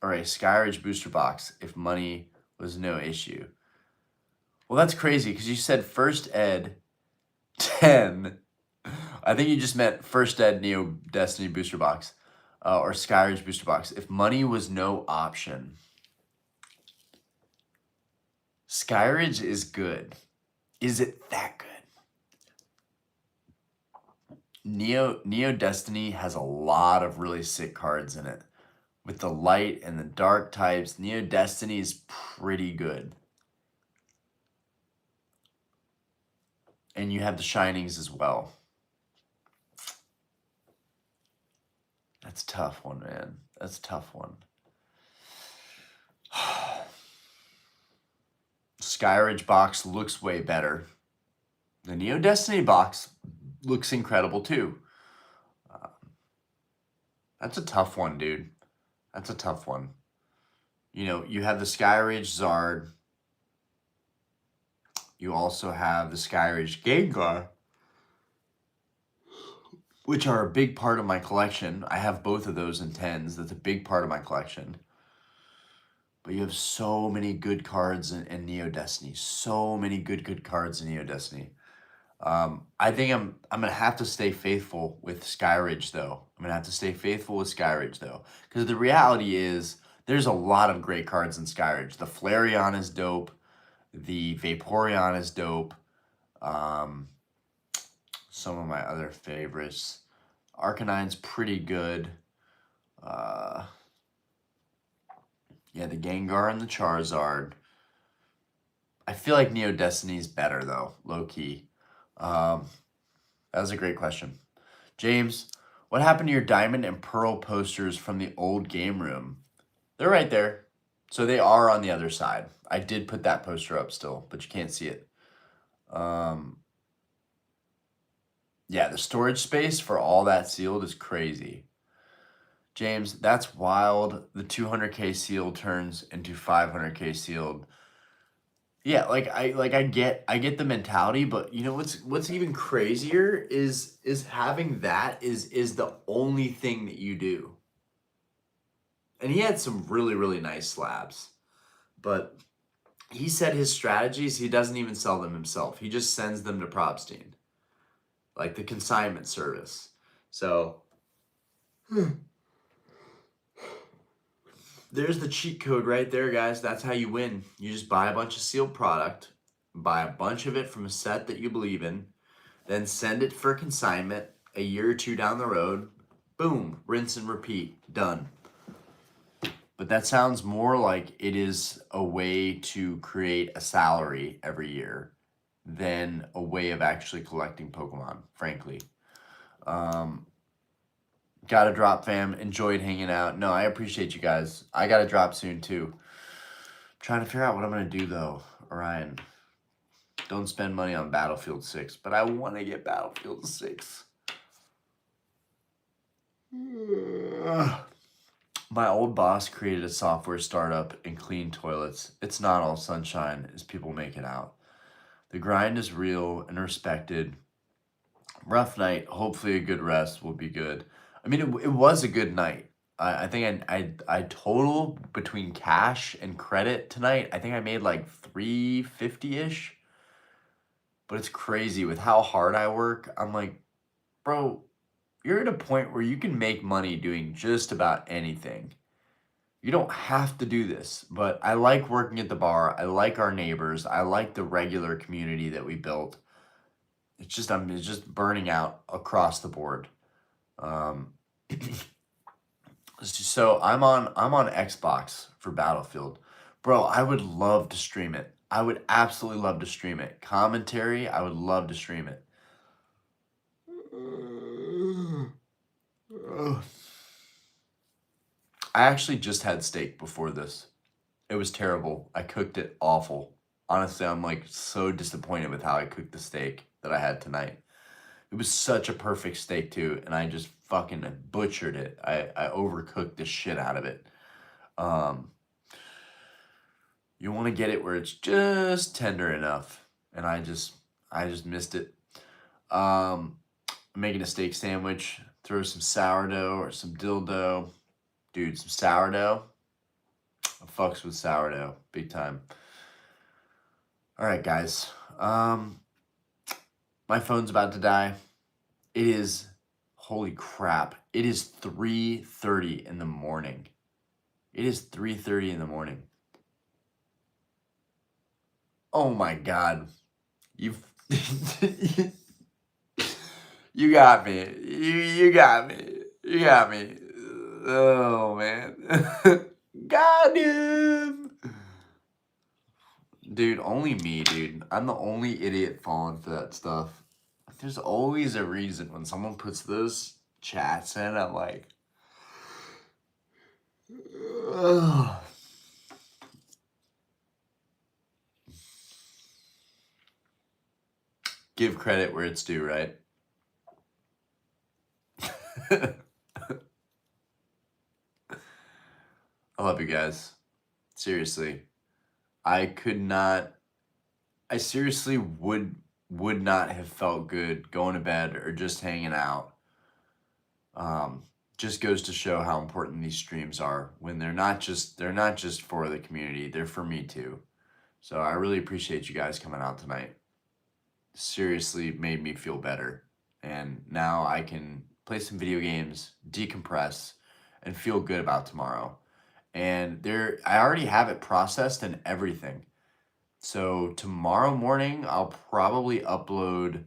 or a Skyridge booster box if money was no issue? Well, that's crazy because you said first ed 10. I think you just meant first ed Neo Destiny booster box or Skyridge booster box if money was no option. Skyridge is good. Is it that good? Neo Destiny has a lot of really sick cards in it. With the light and the dark types, Neo Destiny is pretty good. And you have the Shinings as well. That's a tough one, man. That's a tough one. Skyridge box looks way better. The Neo Destiny box looks incredible too. That's a tough one, dude. That's a tough one. You have the Skyridge Zard. You also have the Skyridge Gengar, which are a big part of my collection. I have both of those in 10s. That's a big part of my collection. But you have so many good cards in Neo Destiny. So many good cards in Neo Destiny. I think I'm gonna have to stay faithful with Skyridge though. Because the reality is there's a lot of great cards in Skyridge. The Flareon is dope. The Vaporeon is dope. Some of my other favorites. Arcanine's pretty good. Yeah, the Gengar and the Charizard. I feel like Neo Destiny's better though, low key. That was a great question. James, what happened to your Diamond and Pearl posters from the old game room? They're right there. So they are on the other side. I did put that poster up still, but you can't see it. Yeah, the storage space for all that sealed is crazy. James, that's wild. The 200K sealed turns into 500K sealed. Yeah, I get the mentality, but you know what's even crazier is having that is the only thing that you do. And he had some really nice slabs. But he said his strategies, he doesn't even sell them himself. He just sends them to Propstein. Like the consignment service. So there's the cheat code right there, guys. That's how you win. You just buy a bunch of sealed product, buy a bunch of it from a set that you believe in, then send it for consignment a year or two down the road. Boom, rinse and repeat, done. But that sounds more like it is a way to create a salary every year than a way of actually collecting Pokemon, frankly. Gotta drop, fam. Enjoyed hanging out. No, I appreciate you guys. I gotta drop soon, too. Trying to figure out what I'm gonna do, though. Orion. Don't spend money on Battlefield 6, but I want to get Battlefield 6. My old boss created a software startup and cleaned toilets. It's not all sunshine as people make it out. The grind is real and respected. Rough night. Hopefully a good rest will be good. I mean, it was a good night. I think I total between cash and credit tonight. I think I made like 350-ish. But it's crazy with how hard I work. I'm like, bro, you're at a point where you can make money doing just about anything. You don't have to do this, but I like working at the bar. I like our neighbors. I like the regular community that we built. It's just burning out across the board. Um, so I'm on Xbox for Battlefield. Bro, I would love to stream it. I would absolutely love to stream it. Commentary, I would love to stream it. I actually just had steak before this. It was terrible. I cooked it awful. Honestly, I'm like so disappointed with how I cooked the steak that I had tonight. It was such a perfect steak too, and I just fucking butchered it. I overcooked the shit out of it. Um, you want to get it where it's just tender enough, and I just missed it. I'm making a steak sandwich. Throw some sourdough or some dildo. Dude, some sourdough. I fucks with sourdough big time. All right, guys. My phone's about to die. It is, holy crap. It is 3:30 in the morning. It is 3:30 in the morning. Oh my God. You've you got me. You got me. You got me. Oh man. Got him. Dude, only me, dude. I'm the only idiot falling for that stuff. There's always a reason when someone puts those chats in. I'm like, ugh. Give credit where it's due, right? I love you guys. Seriously. I seriously would not have felt good going to bed or just hanging out. Just goes to show how important these streams are when they're not just for the community, they're for me too. So I really appreciate you guys coming out tonight. Seriously made me feel better. And now I can play some video games, decompress, and feel good about tomorrow. And I already have it processed and everything. So tomorrow morning, I'll probably upload,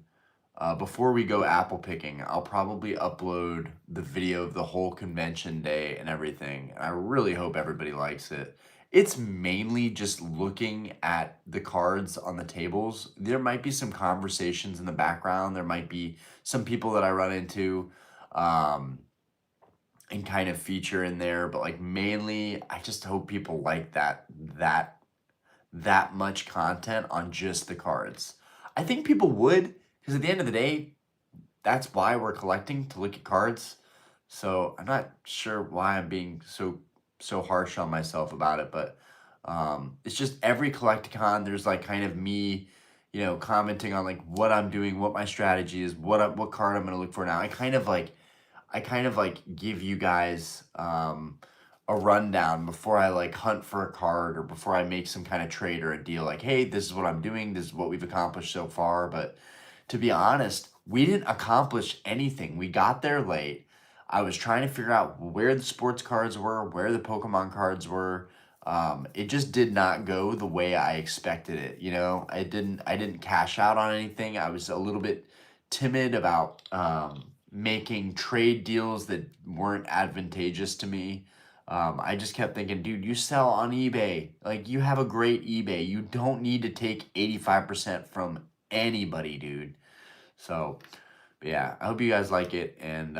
before we go apple picking, I'll probably upload the video of the whole convention day and everything. And I really hope everybody likes it. It's mainly just looking at the cards on the tables. There might be some conversations in the background. There might be some people that I run into, and kind of feature in there. But like mainly, I just hope people like that much content on just the cards. I think people would, because at the end of the day, that's why we're collecting, to look at cards. So I'm not sure why I'm being so harsh on myself about it, but it's just every Collecticon, there's like kind of me, commenting on like what I'm doing, what my strategy is, what card I'm gonna look for now. I kind of like give you guys a rundown before I like hunt for a card or before I make some kind of trade or a deal. Like, hey, this is what I'm doing. This is what we've accomplished so far. But to be honest, we didn't accomplish anything. We got there late. I was trying to figure out where the sports cards were, where the Pokemon cards were. It just did not go the way I expected it. I didn't cash out on anything. I was a little bit timid about making trade deals that weren't advantageous to me. I just kept thinking, dude, you sell on eBay. Like, you have a great eBay. You don't need to take 85% from anybody, dude. So, but yeah, I hope you guys like it. And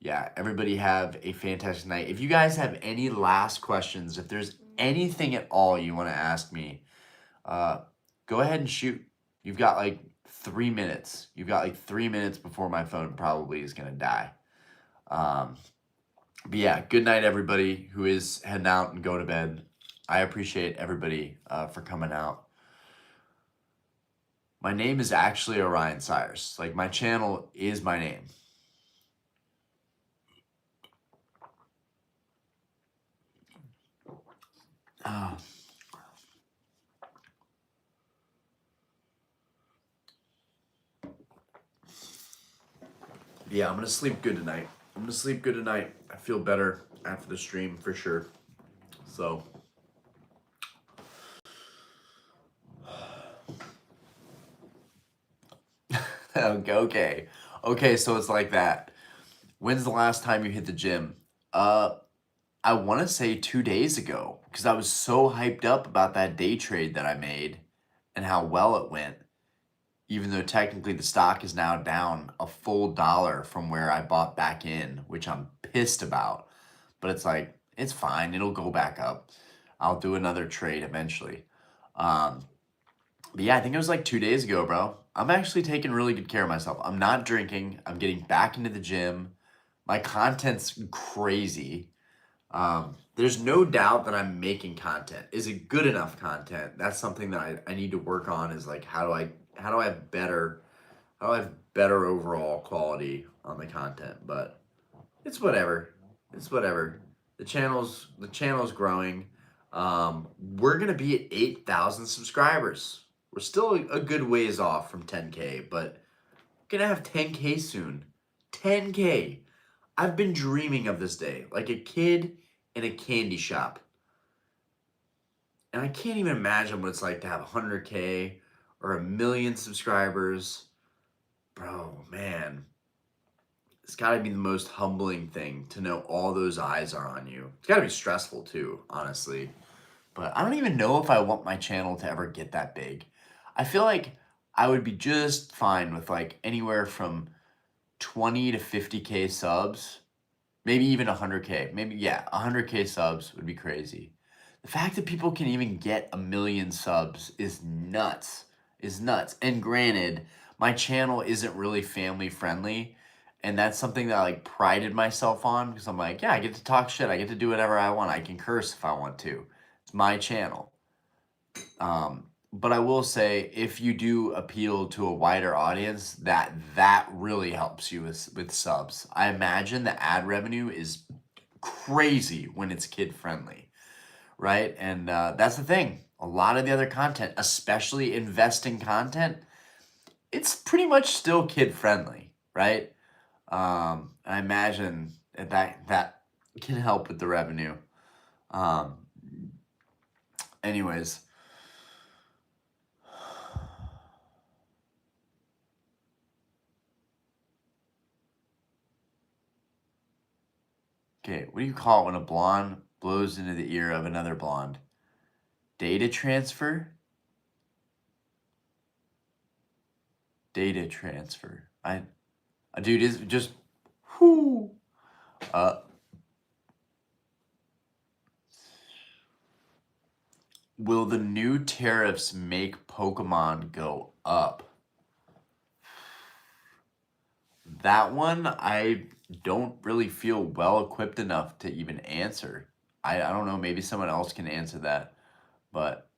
yeah, everybody have a fantastic night. If you guys have any last questions, if there's anything at all you want to ask me, go ahead and shoot. You've got like 3 minutes. You've got like 3 minutes before my phone probably is going to die. But yeah, good night, everybody who is heading out and going to bed. I appreciate everybody for coming out. My name is actually Orion Cyrus. Like, my channel is my name. Uh, yeah, I'm gonna sleep good tonight. I'm gonna sleep good tonight. I feel better after the stream for sure. So. Okay. Okay, so it's like that. When's the last time you hit the gym? Uh, I want to say 2 days ago because I was so hyped up about that day trade that I made and how well it went. Even though technically the stock is now down a full dollar from where I bought back in, which I'm pissed about. But it's like, it's fine. It'll go back up. I'll do another trade eventually. Um, but yeah, I think it was like 2 days ago, bro. I'm actually taking really good care of myself. I'm not drinking. I'm getting back into the gym. My content's crazy. There's no doubt that I'm making content. Is it good enough content? That's something that I need to work on is like how do I have better overall quality on the content, but it's whatever. It's whatever. The channel's growing. We're gonna be at 8,000 subscribers. We're still a good ways off from 10K, but we're gonna have 10K soon. 10K. I've been dreaming of this day, like a kid in a candy shop. And I can't even imagine what it's like to have 100K or 1 million subscribers. Bro, man. It's got to be the most humbling thing to know all those eyes are on you. It's got to be stressful too, honestly. But I don't even know if I want my channel to ever get that big. I feel like I would be just fine with like anywhere from 20 to 50K subs. Maybe even 100K. Maybe, yeah, 100K subs would be crazy. The fact that people can even get 1 million subs is nuts. Is nuts. And granted, my channel isn't really family friendly. And that's something that I like prided myself on because I'm like, yeah, I get to talk shit. I get to do whatever I want. I can curse if I want to. It's my channel. But I will say, if you do appeal to a wider audience, that really helps you with subs. I imagine the ad revenue is crazy when it's kid friendly, right? And that's the thing. A lot of the other content, especially investing content, it's pretty much still kid friendly, right? I imagine that can help with the revenue. Um, anyways. Okay, what do you call it when a blonde blows into the ear of another blonde? Data transfer? Data transfer. Dude, is just, whoo. Will the new tariffs make Pokemon go up? That one, I don't really feel well equipped enough to even answer. I don't know, maybe someone else can answer that, but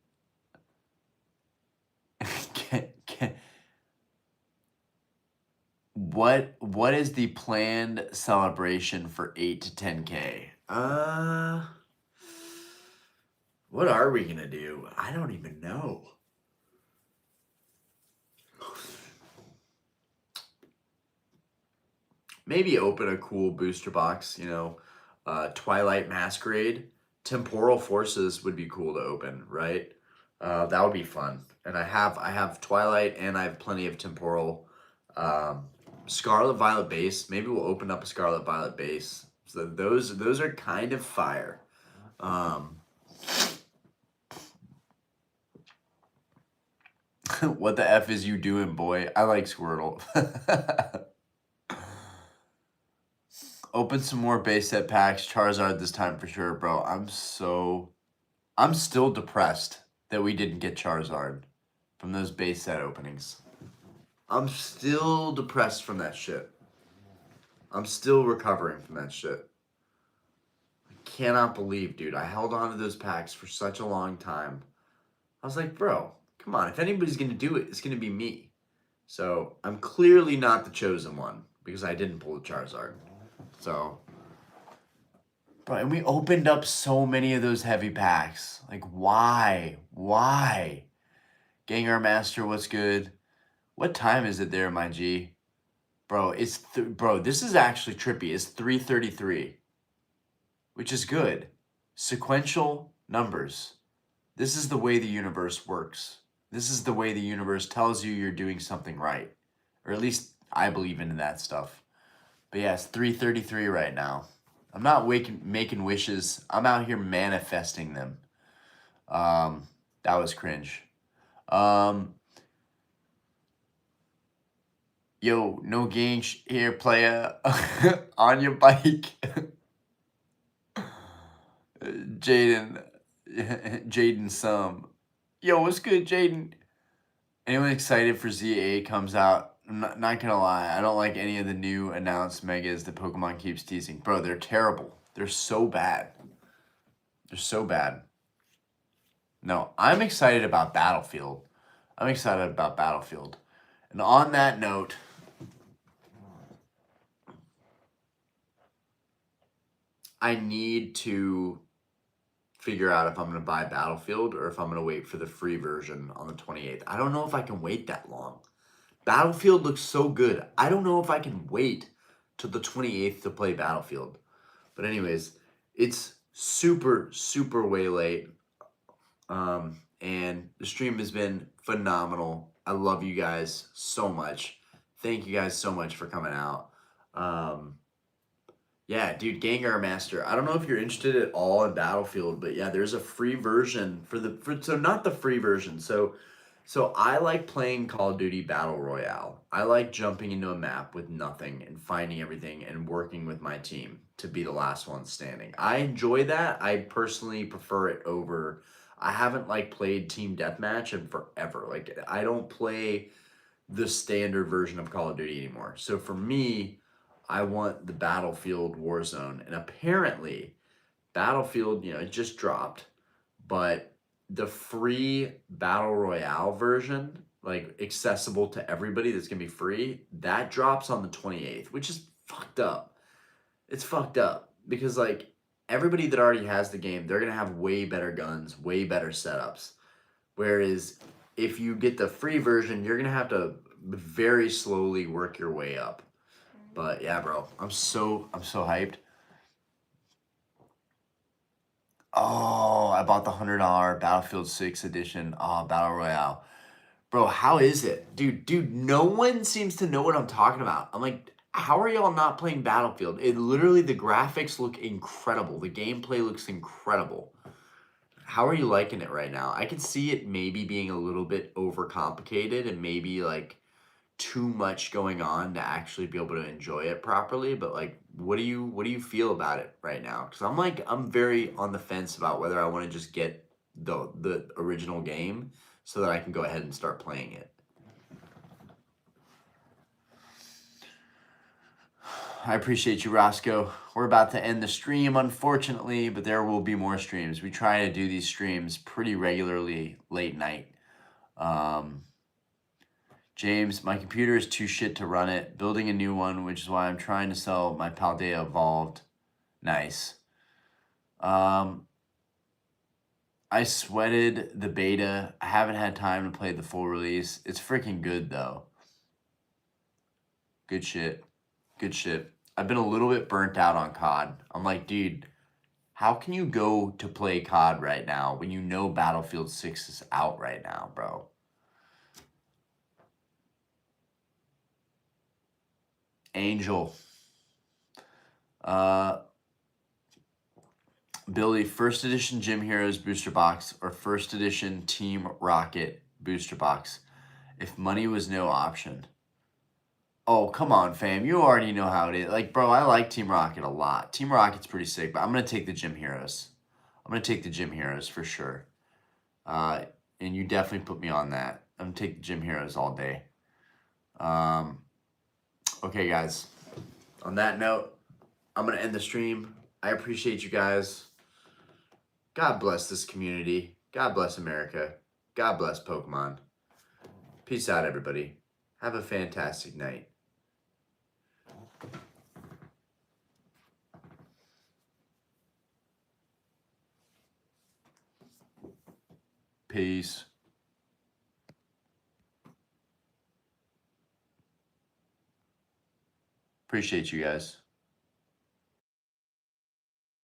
what is the planned celebration for 8 to 10K? What are we gonna do? I don't even know. Maybe open a cool booster box, Twilight Masquerade. Temporal Forces would be cool to open, right? That would be fun. And I have Twilight and I have plenty of Temporal. Scarlet Violet base. Maybe we'll open up a Scarlet Violet base. So those are kind of fire. What the F is you doing, boy? I like Squirtle. Open some more base set packs. Charizard this time for sure, bro. I'm still depressed that we didn't get Charizard from those base set openings. I'm still depressed from that shit. I'm still recovering from that shit. I cannot believe, dude. I held on to those packs for such a long time. I was like, bro, come on. If anybody's going to do it, it's going to be me. So I'm clearly not the chosen one because I didn't pull the Charizard. So Bro, and we opened up so many of those heavy packs. Like, why? Why? Gengar Master, what's good? What time is it there, my G? Bro, bro, this is actually trippy. It's 3:33, which is good. Sequential numbers. This is the way the universe works. This is the way the universe tells you you're doing something right. Or at least I believe in that stuff. But yeah, it's 3:33 right now. I'm not making wishes. I'm out here manifesting them. That was cringe. Yo, no gang here, playa. On your bike. Jaden. Jaden Sum. Yo, what's good, Jaden? Anyone excited for ZA comes out? I'm not gonna lie, I don't like any of the new announced megas that Pokemon keeps teasing. Bro, they're terrible. They're so bad. They're so bad. No, I'm excited about Battlefield. I'm excited about Battlefield. And on that note, I need to figure out if I'm going to buy Battlefield or if I'm going to wait for the free version on the 28th. I don't know if I can wait that long. Battlefield looks so good. I don't know if I can wait till the 28th to play Battlefield. But anyways, it's super, super way late. And the stream has been phenomenal. I love you guys so much. Thank you guys so much for coming out. Yeah, dude, Gengar Master. I don't know if you're interested at all in Battlefield, but yeah, there's a free version so not the free version. So I like playing Call of Duty Battle Royale. I like jumping into a map with nothing and finding everything and working with my team to be the last one standing. I enjoy that. I personally prefer it over. I haven't played Team Deathmatch in forever. Like, I don't play the standard version of Call of Duty anymore. So for me, I want the Battlefield Warzone. And apparently, Battlefield, it just dropped, but the free Battle Royale version, accessible to everybody, that's going to be free, that drops on the 28th, which is fucked up. It's fucked up because, everybody that already has the game, they're going to have way better guns, way better setups. Whereas if you get the free version, you're going to have to very slowly work your way up. But yeah, bro, I'm so hyped. Oh, I bought the $100 Battlefield 6 edition Battle Royale. Bro, how is it? Dude, no one seems to know what I'm talking about. I'm like, how are y'all not playing Battlefield? It literally, the graphics look incredible. The gameplay looks incredible. How are you liking it right now? I can see it maybe being a little bit overcomplicated and maybe too much going on to actually be able to enjoy it properly, but what do you feel about it right now? Because I'm very on the fence about whether I want to just get the original game so that I can go ahead and start playing it. I appreciate you, Roscoe. We're about to end the stream, unfortunately, but there will be more streams. We try to do these streams pretty regularly late night. James, my computer is too shit to run it. Building a new one, which is why I'm trying to sell my Paldea Evolved. Nice. I sweated the beta. I haven't had time to play the full release. It's freaking good, though. Good shit. Good shit. I've been a little bit burnt out on COD. I'm like, dude, how can you go to play COD right now when you know Battlefield 6 is out right now, bro? Angel. Billy, first edition Gym Heroes booster box or first edition Team Rocket booster box if money was no option. Oh, come on, fam. You already know how it is. Bro, I like Team Rocket a lot. Team Rocket's pretty sick, but I'm going to take the Gym Heroes. I'm going to take the Gym Heroes for sure. And you definitely put me on that. I'm going to take the Gym Heroes all day. Okay, guys. On that note, I'm going to end the stream. I appreciate you guys. God bless this community. God bless America. God bless Pokemon. Peace out, everybody. Have a fantastic night. Peace. Appreciate you guys.